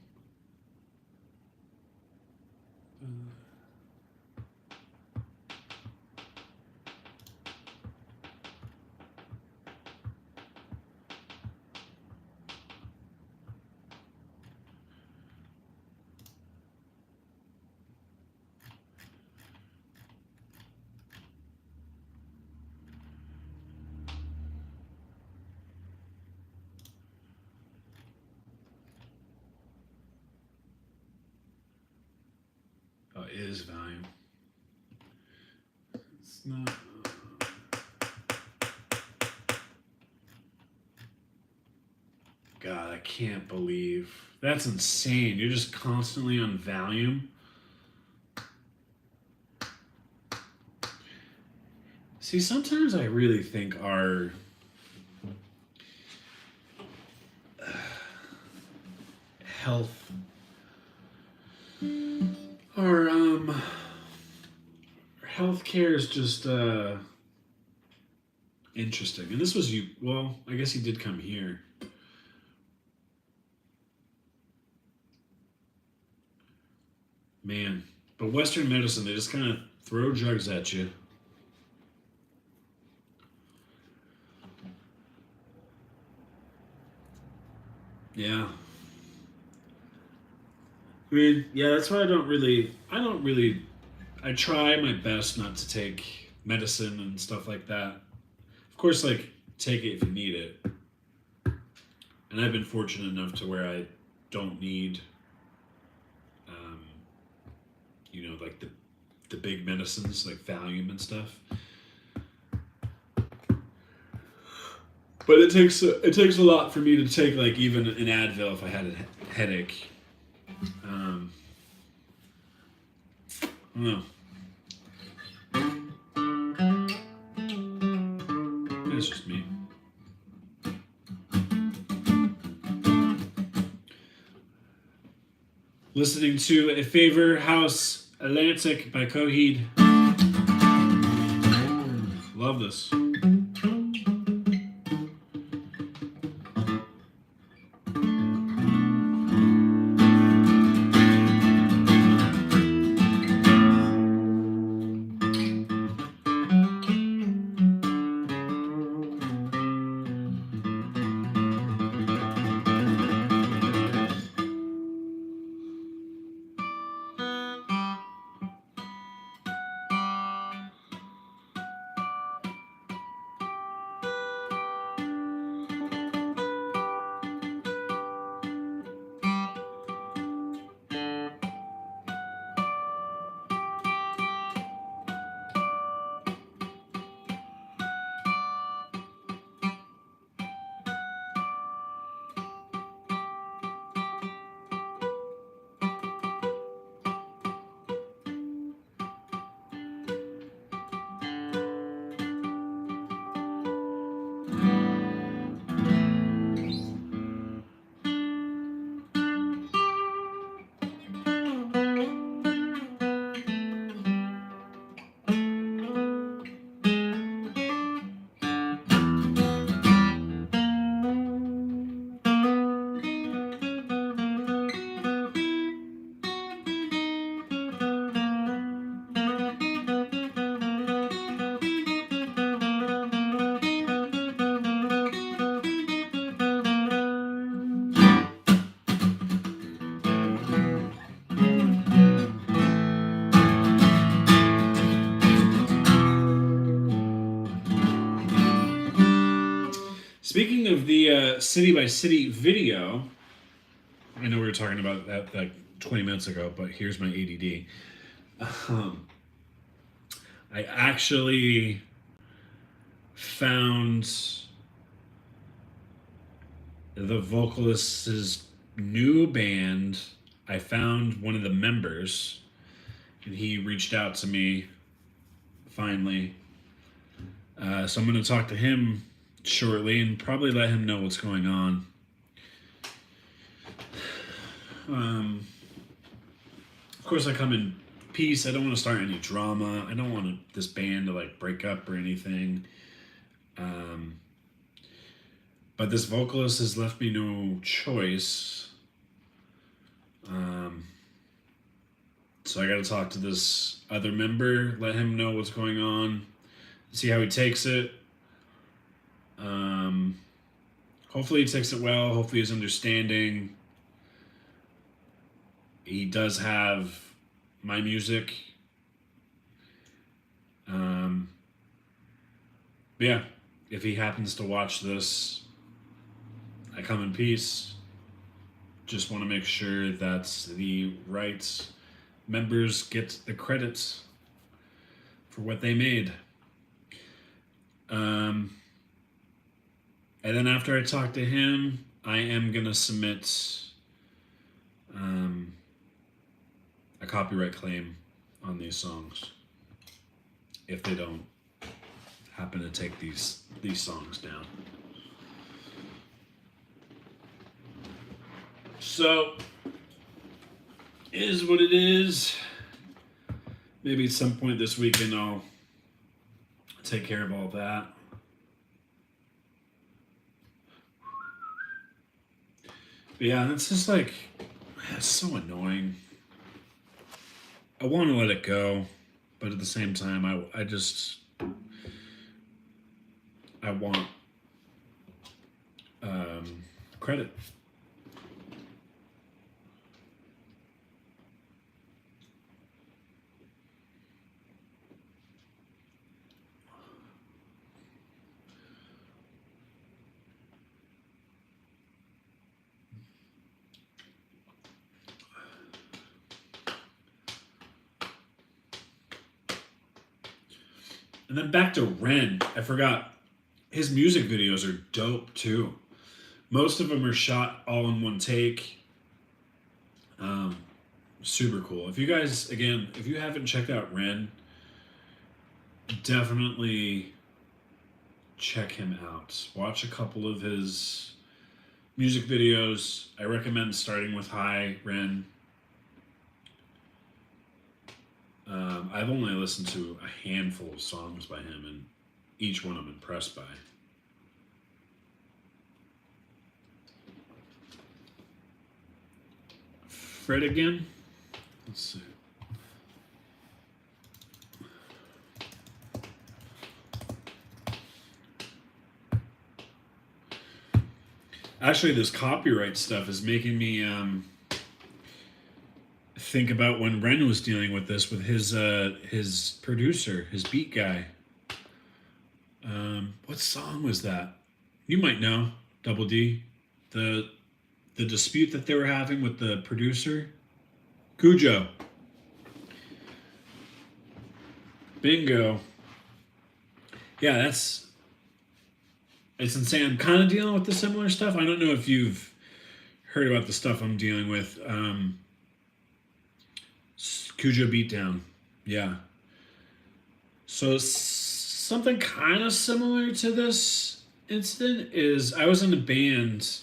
Oh, it is volume. It's not. God, I can't believe that's insane. You're just constantly on volume. See, sometimes I really think our health, our healthcare is just interesting. And this was you. Well, I guess he did come here. Man, but Western medicine, they just kind of throw drugs at you. Yeah. I mean, yeah, that's why I try my best not to take medicine and stuff like that. Of course, like, take it if you need it. And I've been fortunate enough to where I don't need, like the big medicines, like Valium and stuff. But it takes a lot for me to take, like, even an Advil if I had a headache. I don't know. That's just me. Listening to A Favor House Atlantic by Coheed. Love this. Speaking of the city by city video, I know we were talking about that like 20 minutes ago, but here's my ADD. I actually found the vocalist's new band. I found one of the members, and he reached out to me finally. So I'm going to talk to him shortly and probably let him know what's going on. Of course, I come in peace. I don't want to start any drama. I don't want this band to like break up or anything. But this vocalist has left me no choice. So I got to talk to this other member, let him know what's going on, see how he takes it. Hopefully he takes it well. Hopefully he's understanding. He does have my music. But yeah, if he happens to watch this, I come in peace. Just want to make sure that the right members get the credit for what they made. And then after I talk to him, I am going to submit a copyright claim on these songs if they don't happen to take these songs down. So, it is what it is. Maybe at some point this weekend I'll take care of all that. But yeah, it's just like, it's so annoying. I want to let it go, but at the same time, I want credit. And then back to Ren. I forgot. His music videos are dope too. Most of them are shot all in one take. Super cool. If you guys, again, if you haven't checked out Ren, definitely check him out. Watch a couple of his music videos. I recommend starting with Hi, Ren. I've only listened to a handful of songs by him, and each one I'm impressed by. Fred again? Let's see. Actually, this copyright stuff is making me think about when Ren was dealing with this with his producer, his beat guy. What song was that? You might know, Double D. The dispute that they were having with the producer, Cujo. Bingo. Yeah, it's insane. I'm kind of dealing with the similar stuff. I don't know if you've heard about the stuff I'm dealing with. Cujo Beatdown. Yeah. So something kind of similar to this incident is I was in a band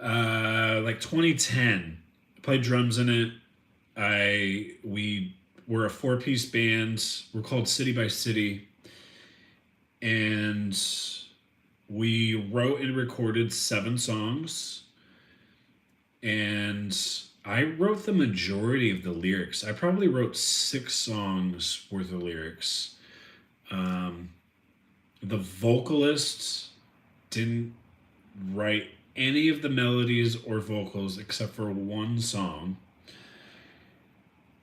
like 2010. I played drums in it. We were a 4-piece band. We're called City by City. And we wrote and recorded 7 songs. And I wrote the majority of the lyrics. I probably wrote 6 songs worth of lyrics. The vocalists didn't write any of the melodies or vocals except for one song.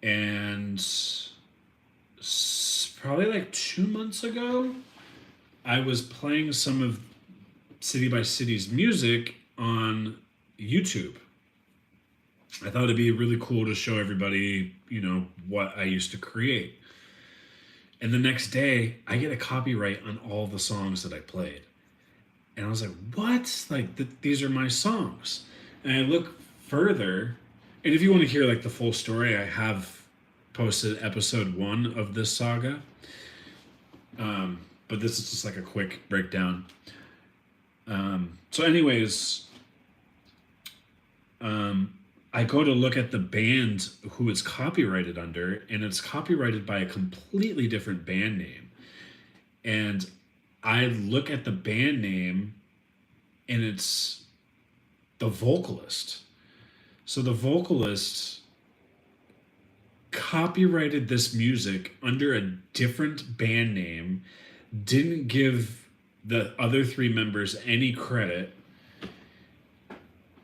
And probably like 2 months ago, I was playing some of City by City's music on YouTube. I thought it'd be really cool to show everybody, what I used to create. And the next day, I get a copyright on all the songs that I played. And I was like, what? Like, these are my songs. And I look further, and if you want to hear, like, the full story, I have posted episode 1 of this saga. But this is just like a quick breakdown. So anyways, I go to look at the band who it's copyrighted under, and it's copyrighted by a completely different band name. And I look at the band name, and it's the vocalist. So the vocalist copyrighted this music under a different band name, didn't give the other three members any credit,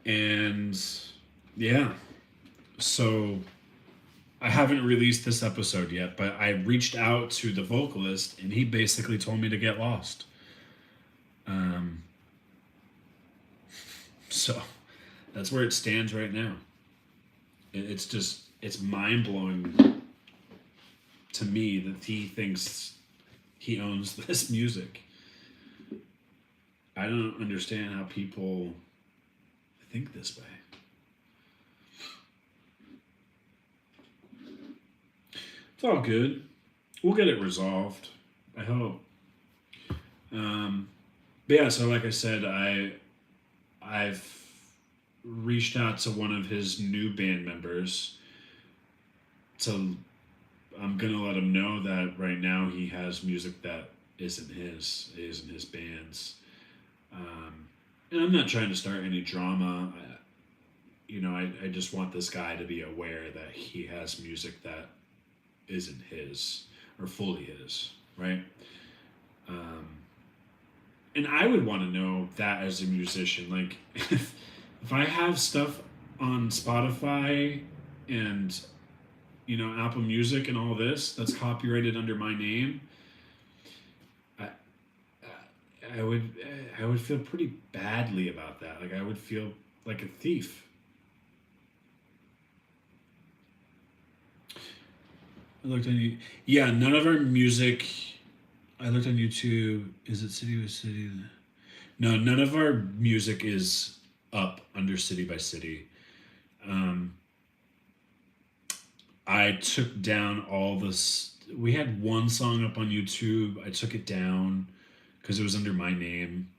and yeah. So I haven't released this episode yet, but I reached out to the vocalist and he basically told me to get lost. Um, so that's where it stands right now. It's just, it's mind blowing to me that he thinks he owns this music. I don't understand how people think this way. It's all good. We'll get it resolved, I hope. But yeah, so like I said, I've reached out to one of his new band members to I'm gonna let him know that right now he has music that isn't his band's. And I'm not trying to start any drama. I just want this guy to be aware that he has music that isn't his or fully his, right? And I would want to know that as a musician. Like, if I have stuff on Spotify and Apple Music and all this that's copyrighted under my name, I I would feel pretty badly about that. Like I would feel like a thief. I looked on you. Yeah, none of our music. I looked on YouTube. Is it City by City? No, none of our music is up under City by City. I took down all this. We had one song up on YouTube. I took it down because it was under my name.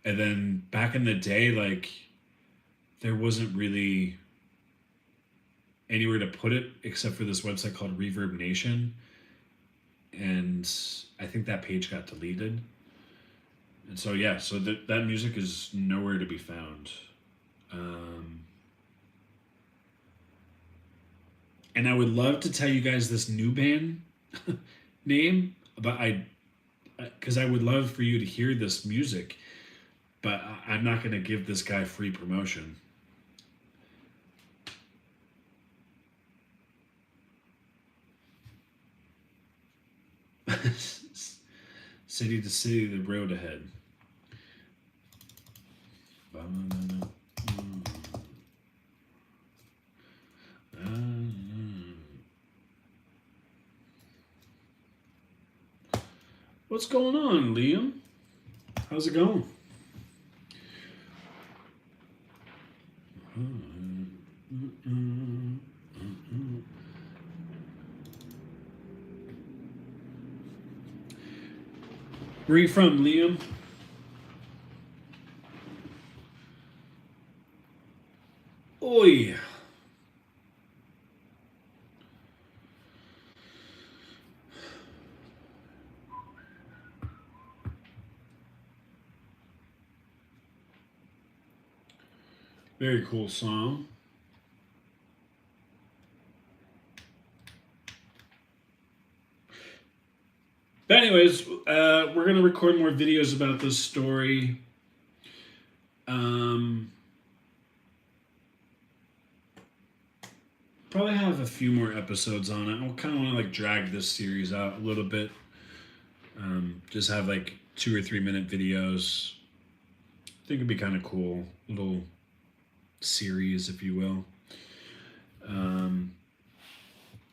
And then back in the day, like, there wasn't really anywhere to put it except for this website called Reverb Nation. And I think that page got deleted. And so, yeah, so that music is nowhere to be found. And I would love to tell you guys this new band name, but because I would love for you to hear this music, but I'm not going to give this guy free promotion. City to city, the road ahead. What's going on, Liam? How's it going? Where are you from, Liam? Oi. Very cool song. But anyways, we're going to record more videos about this story. Probably have a few more episodes on it. I kind of want to like drag this series out a little bit. Just have like 2 or 3 minute videos. I think it'd be kind of cool. Little series, if you will. And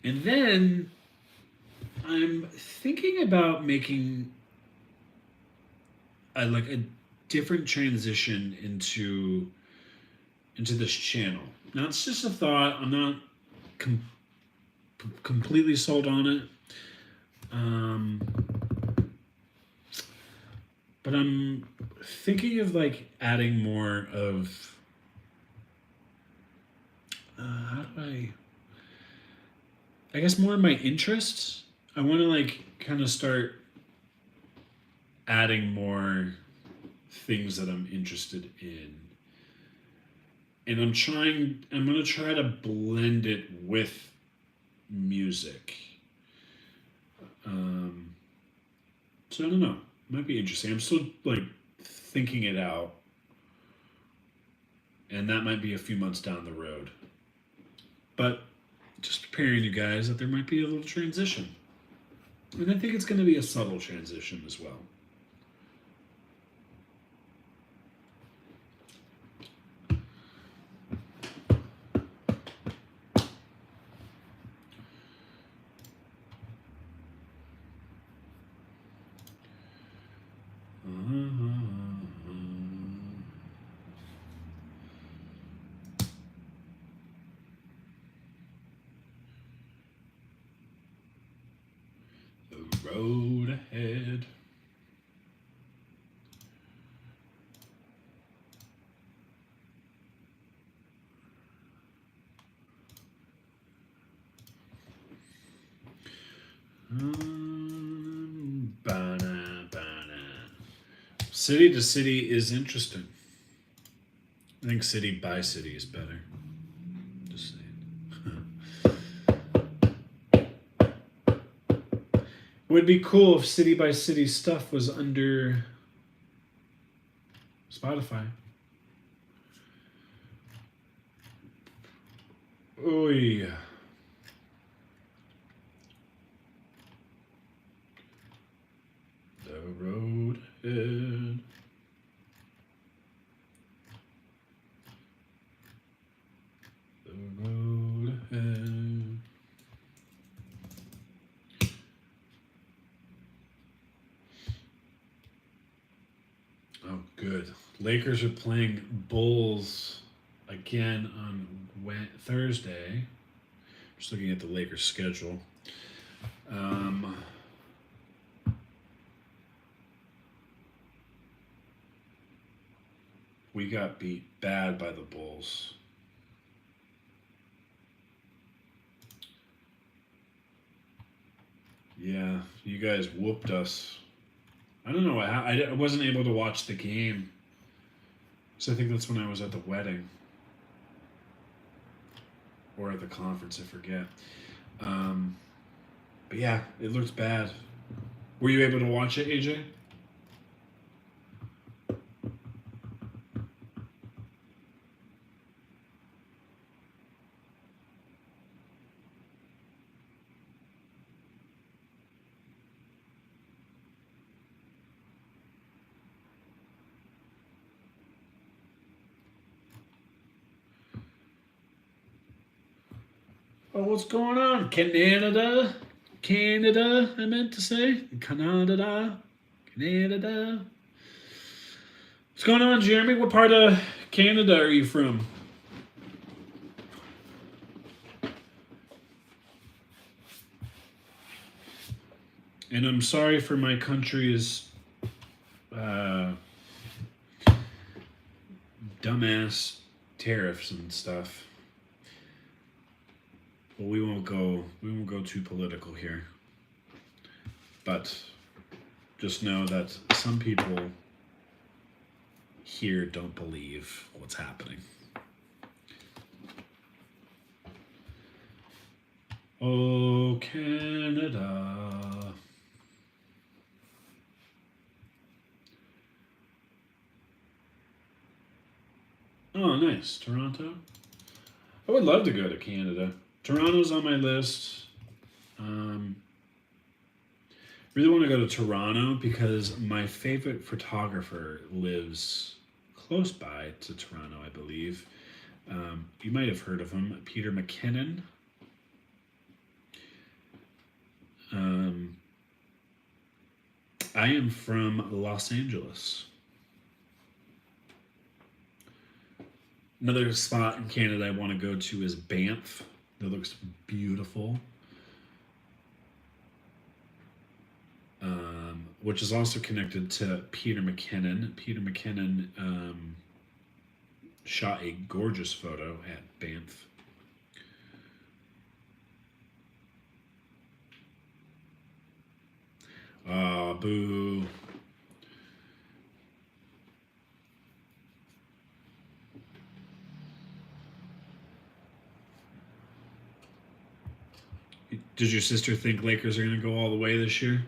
then I'm thinking about making a different transition into this channel. Now it's just a thought. I'm not completely sold on it. But I'm thinking of like adding more of how do I guess more of my interests. I want to like kind of start adding more things that I'm interested in. And I'm going to try to blend it with music. So I don't know. Might be interesting. I'm still like thinking it out. And that might be a few months down the road. But just preparing you guys that there might be a little transition. And I think it's going to be a subtle transition as well. The road ahead. City to city is interesting. I think city by city is better. Just saying. It would be cool if city by city stuff was under Spotify. Oh yeah. The road ahead. The road ahead. Oh, good. Lakers are playing Bulls again on Thursday. Just looking at the Lakers schedule. We got beat bad by the Bulls. Yeah, you guys whooped us. I don't know. I wasn't able to watch the game. So I think that's when I was at the wedding. Or at the conference, I forget. But yeah, it looked bad. Were you able to watch it, AJ? Oh, what's going on? Canada? Canada, I meant to say. Canada. Canada. What's going on, Jeremy? What part of Canada are you from? And I'm sorry for my country's dumbass tariffs and stuff. Well, we won't go too political here. But just know that some people here don't believe what's happening. Oh, Canada. Oh, nice. Toronto. I would love to go to Canada. Toronto's on my list. Really want to go to Toronto because my favorite photographer lives close by to Toronto, I believe. You might have heard of him, Peter McKinnon. I am from Los Angeles. Another spot in Canada I want to go to is Banff. That looks beautiful. Which is also connected to Peter McKinnon. Peter McKinnon shot a gorgeous photo at Banff. Boo. Did your sister think Lakers are going to go all the way this year?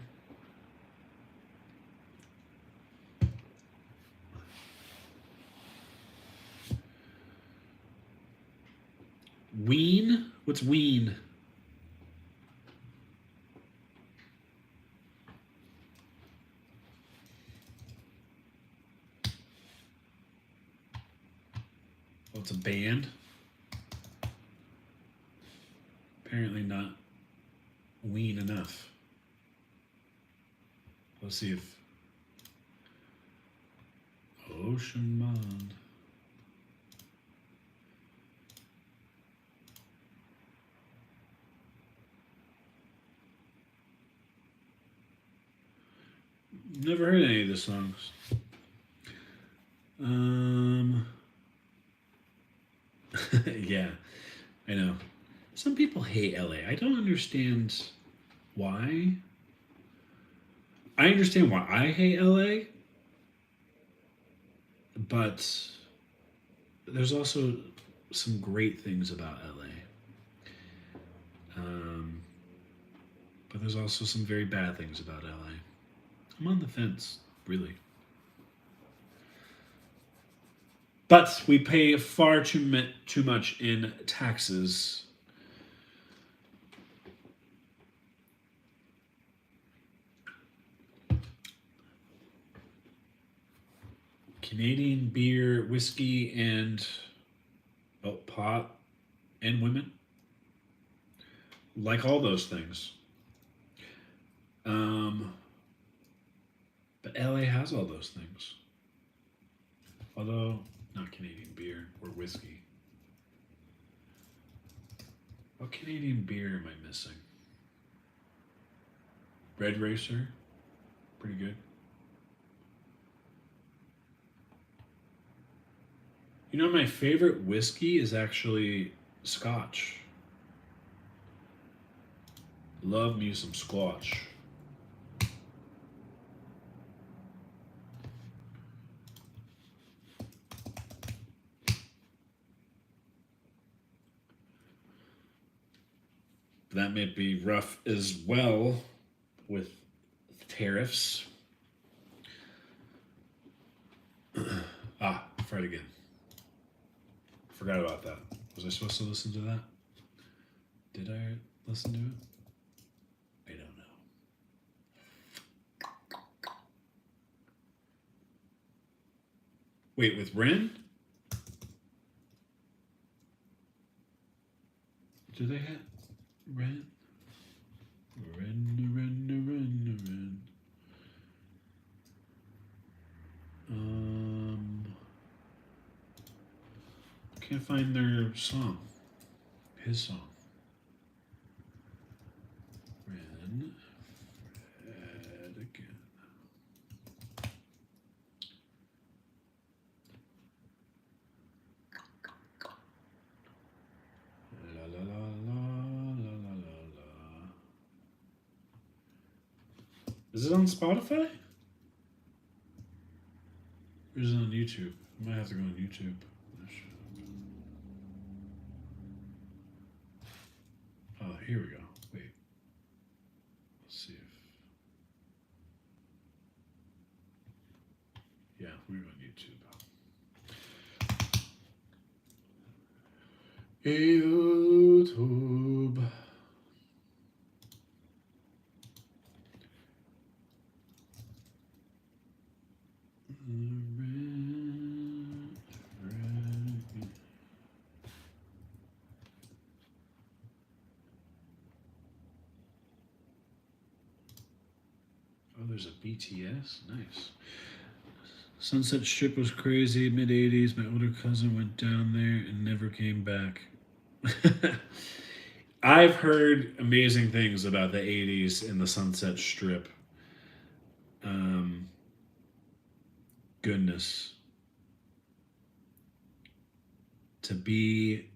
Ween? What's ween? Oh, it's a band? Apparently not ween enough. Let's see if Ocean Bond. Never heard any of the songs. Yeah, I know. Some people hate LA. I don't understand why. I understand why I hate LA, but there's also some great things about LA. But there's also some very bad things about LA. I'm on the fence, really. But we pay far too much in taxes. Canadian beer, whiskey, and pot and women. Like all those things. But LA has all those things. Although, not Canadian beer or whiskey. What Canadian beer am I missing? Red Racer. Pretty good. You know, my favorite whiskey is actually Scotch. Love me some Scotch. That may be rough as well with tariffs. Fried again. Forgot about that. Was I supposed to listen to that? Did I listen to it? I don't know. Wait, with Ren? Do they have Ren? Ren. Can't find their song. His song. Ren. Fred again. La la la la la la la. Is it on Spotify? Or is it on YouTube? I might have to go on YouTube. Oh, here we go. Wait. Let's see if. Yeah, we're on YouTube. YouTube. Oh, there's a BTS? Nice. Sunset Strip was crazy, mid-'80s. My older cousin went down there and never came back. I've heard amazing things about the 80s and the Sunset Strip. Goodness. To be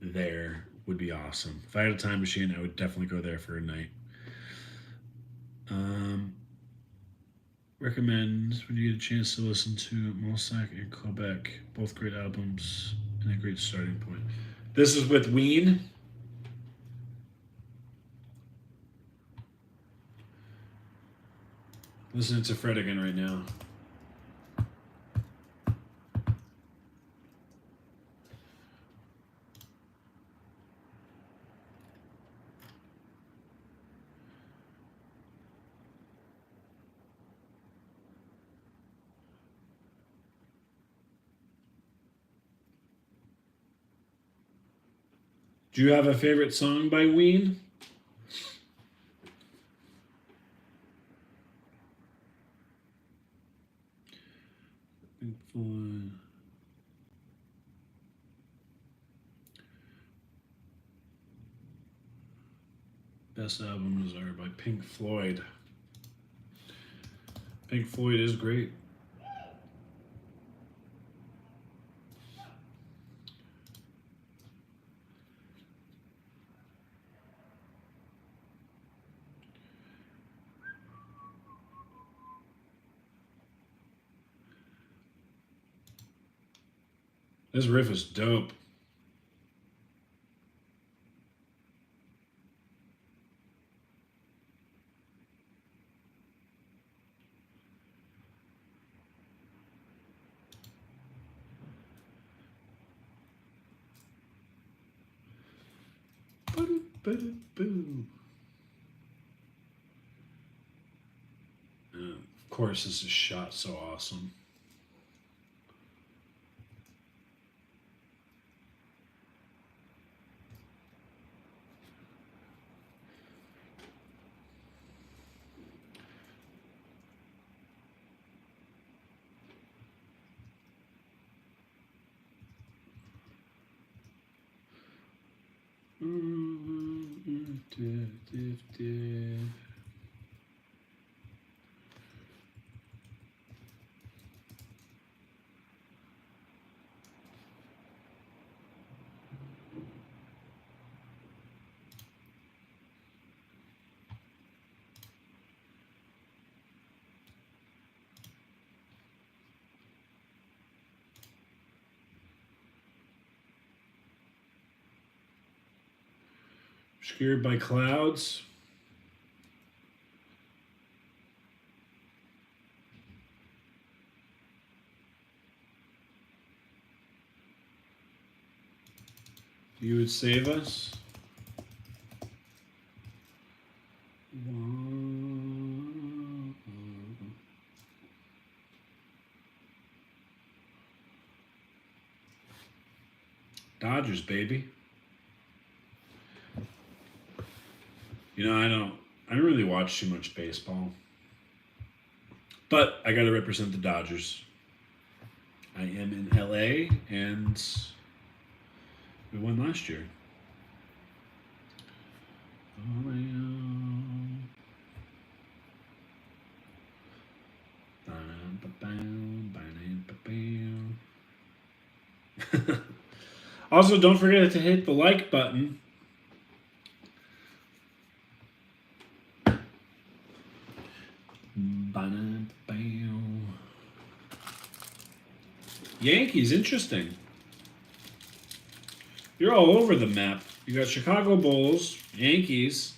there would be awesome. If I had a time machine, I would definitely go there for a night. Recommend when you get a chance to listen to Molsac and Quebec. Both great albums and a great starting point. This is with Ween. Listening to Fred again right now. Do you have a favorite song by Ween? Pink Floyd. Best albums are by Pink Floyd. Pink Floyd is great. This riff is dope. Of course, this is shot so awesome. Obscured by clouds. You would save us. Dodgers, baby. You know, I don't really watch too much baseball. But I got to represent the Dodgers. I am in LA, and we won last year. Also, don't forget to hit the like button. Yankees, interesting. You're all over the map. You got Chicago Bulls, Yankees.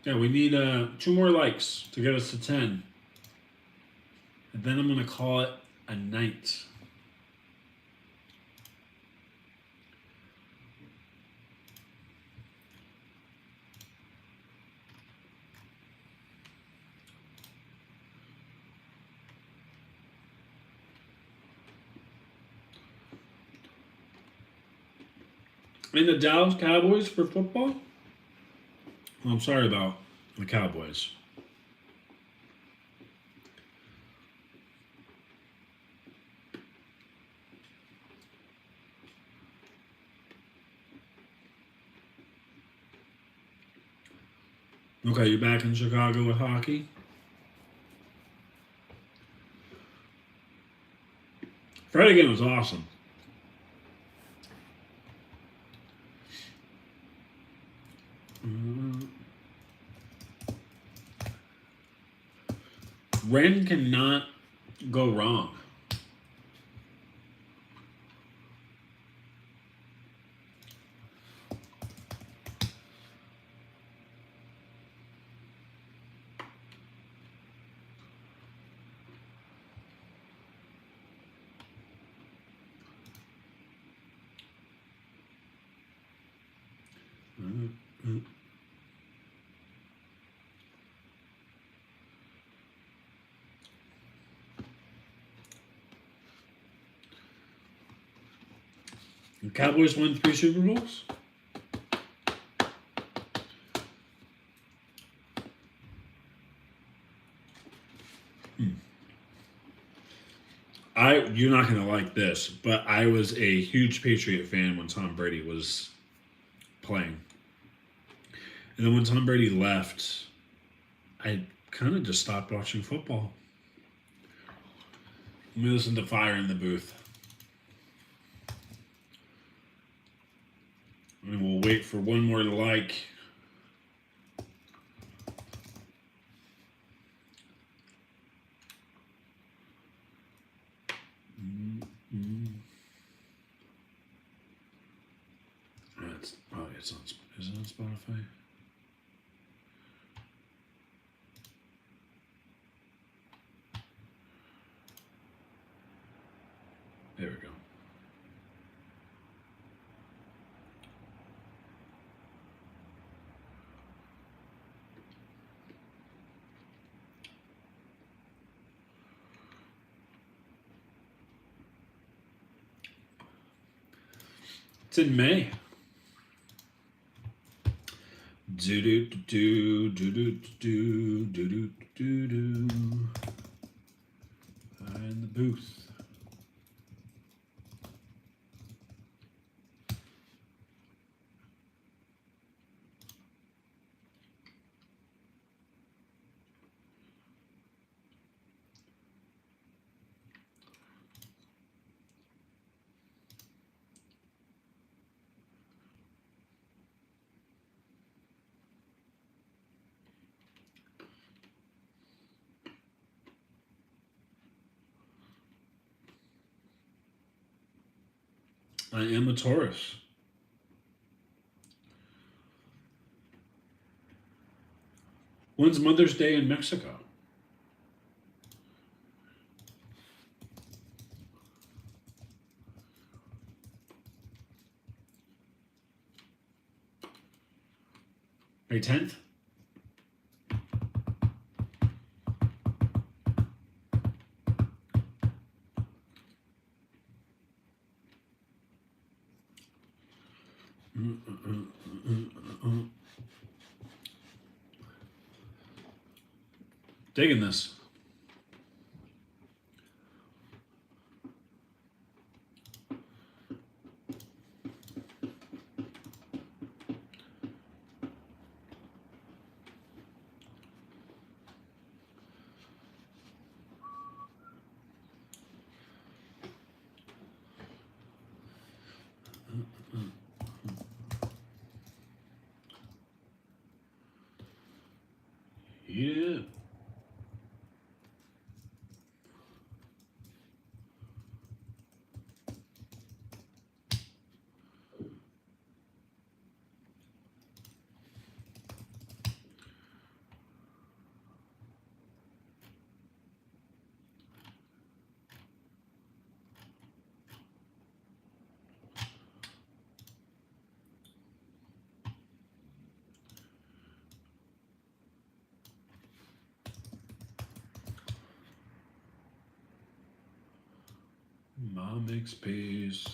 Yeah, we need 2 more likes to get us to 10. And then I'm going to call it a night. And the Dallas Cowboys for football? Well, I'm sorry about the Cowboys. Okay, you're back in Chicago with hockey? Fred again was awesome. Ren cannot go wrong. The Cowboys won 3 Super Bowls? You're not gonna like this, but I was a huge Patriot fan when Tom Brady was playing. And then when Tom Brady left, I kind of just stopped watching football. Let me listen to Fire in the Booth. And we'll wait for one more to like. It's on. Is it on Spotify? There we go. It's in May. Do do do do do do do do do do. In the booth. I am a Taurus. When's Mother's Day in Mexico? May 10th? Digging this. Yeah. Mom makes peace.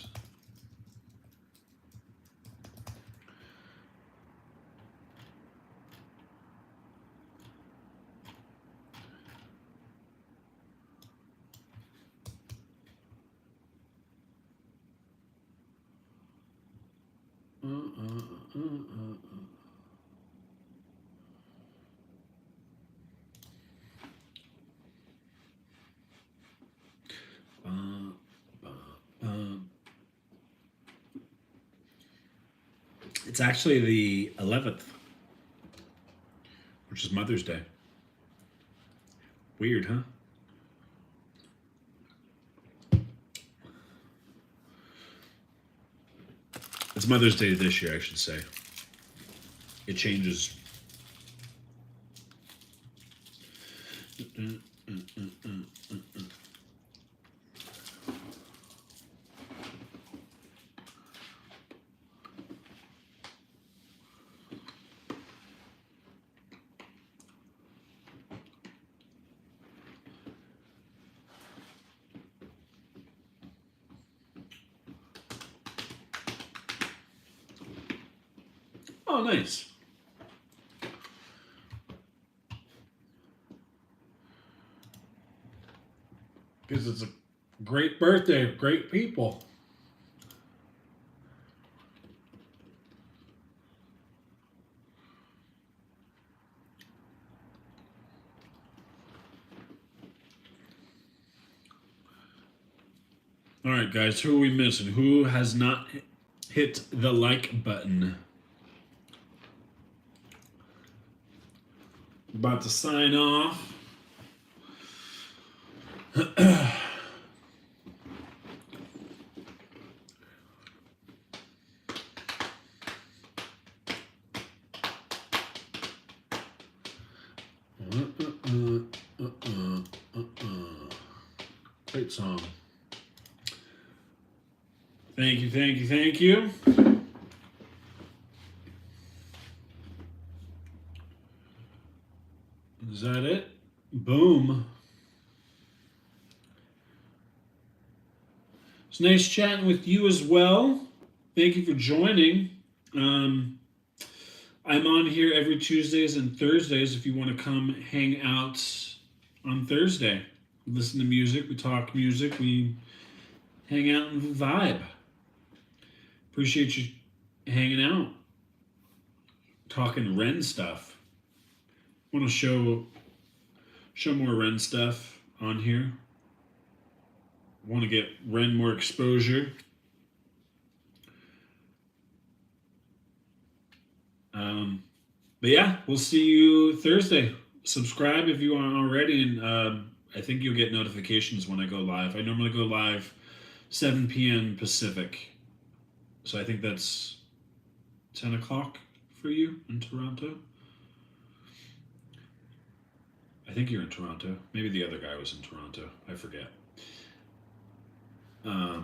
It's actually the 11th, which is Mother's Day. Weird, huh? It's Mother's Day this year, I should say. It changes. Oh, nice. Because it's a great birthday of great people. All right, guys, who are we missing? Who has not hit the like button? About to sign off. Great song. Thank you, thank you, thank you. Is that it? Boom. It's nice chatting with you as well. Thank you for joining. I'm on here every Tuesdays and Thursdays if you want to come hang out on Thursday. We listen to music, we talk music, we hang out and vibe. Appreciate you hanging out, talking REN stuff. Want to show more REN stuff on here. Want to get REN more exposure. But yeah, we'll see you Thursday. Subscribe if you aren't already, and I think you'll get notifications when I go live. I normally go live 7 p.m. Pacific. So I think that's 10 o'clock for you in Toronto. I think you're in Toronto. Maybe the other guy was in Toronto. I forget. But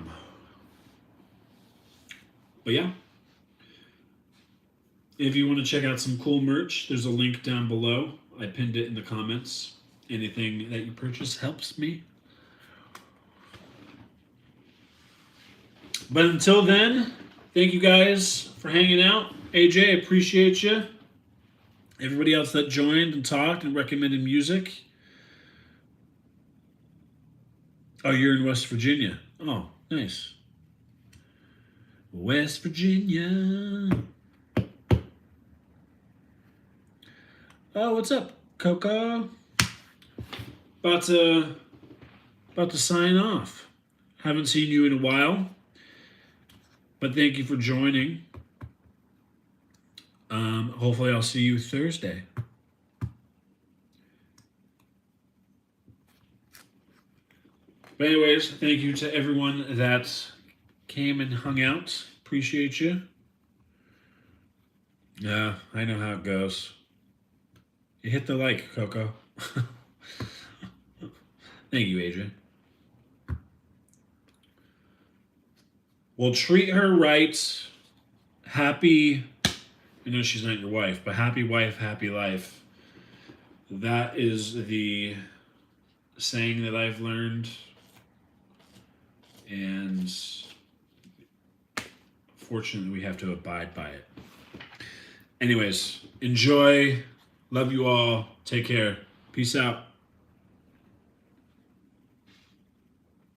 yeah. If you want to check out some cool merch, there's a link down below. I pinned it in the comments. Anything that you purchase helps me. But until then, thank you guys for hanging out. AJ, I appreciate you. Everybody else that joined and talked and recommended music. Oh, you're in West Virginia. Oh, nice. West Virginia. Oh, what's up, Coco? About to sign off. Haven't seen you in a while, but thank you for joining. Hopefully I'll see you Thursday. But anyways, thank you to everyone that came and hung out. Appreciate you. Yeah, I know how it goes. You hit the like, Coco. Thank you, Adrian. Well, treat her right. Happy, I know she's not your wife, but happy wife, happy life. That is the saying that I've learned. And fortunately, we have to abide by it. Anyways, enjoy. Love you all. Take care. Peace out.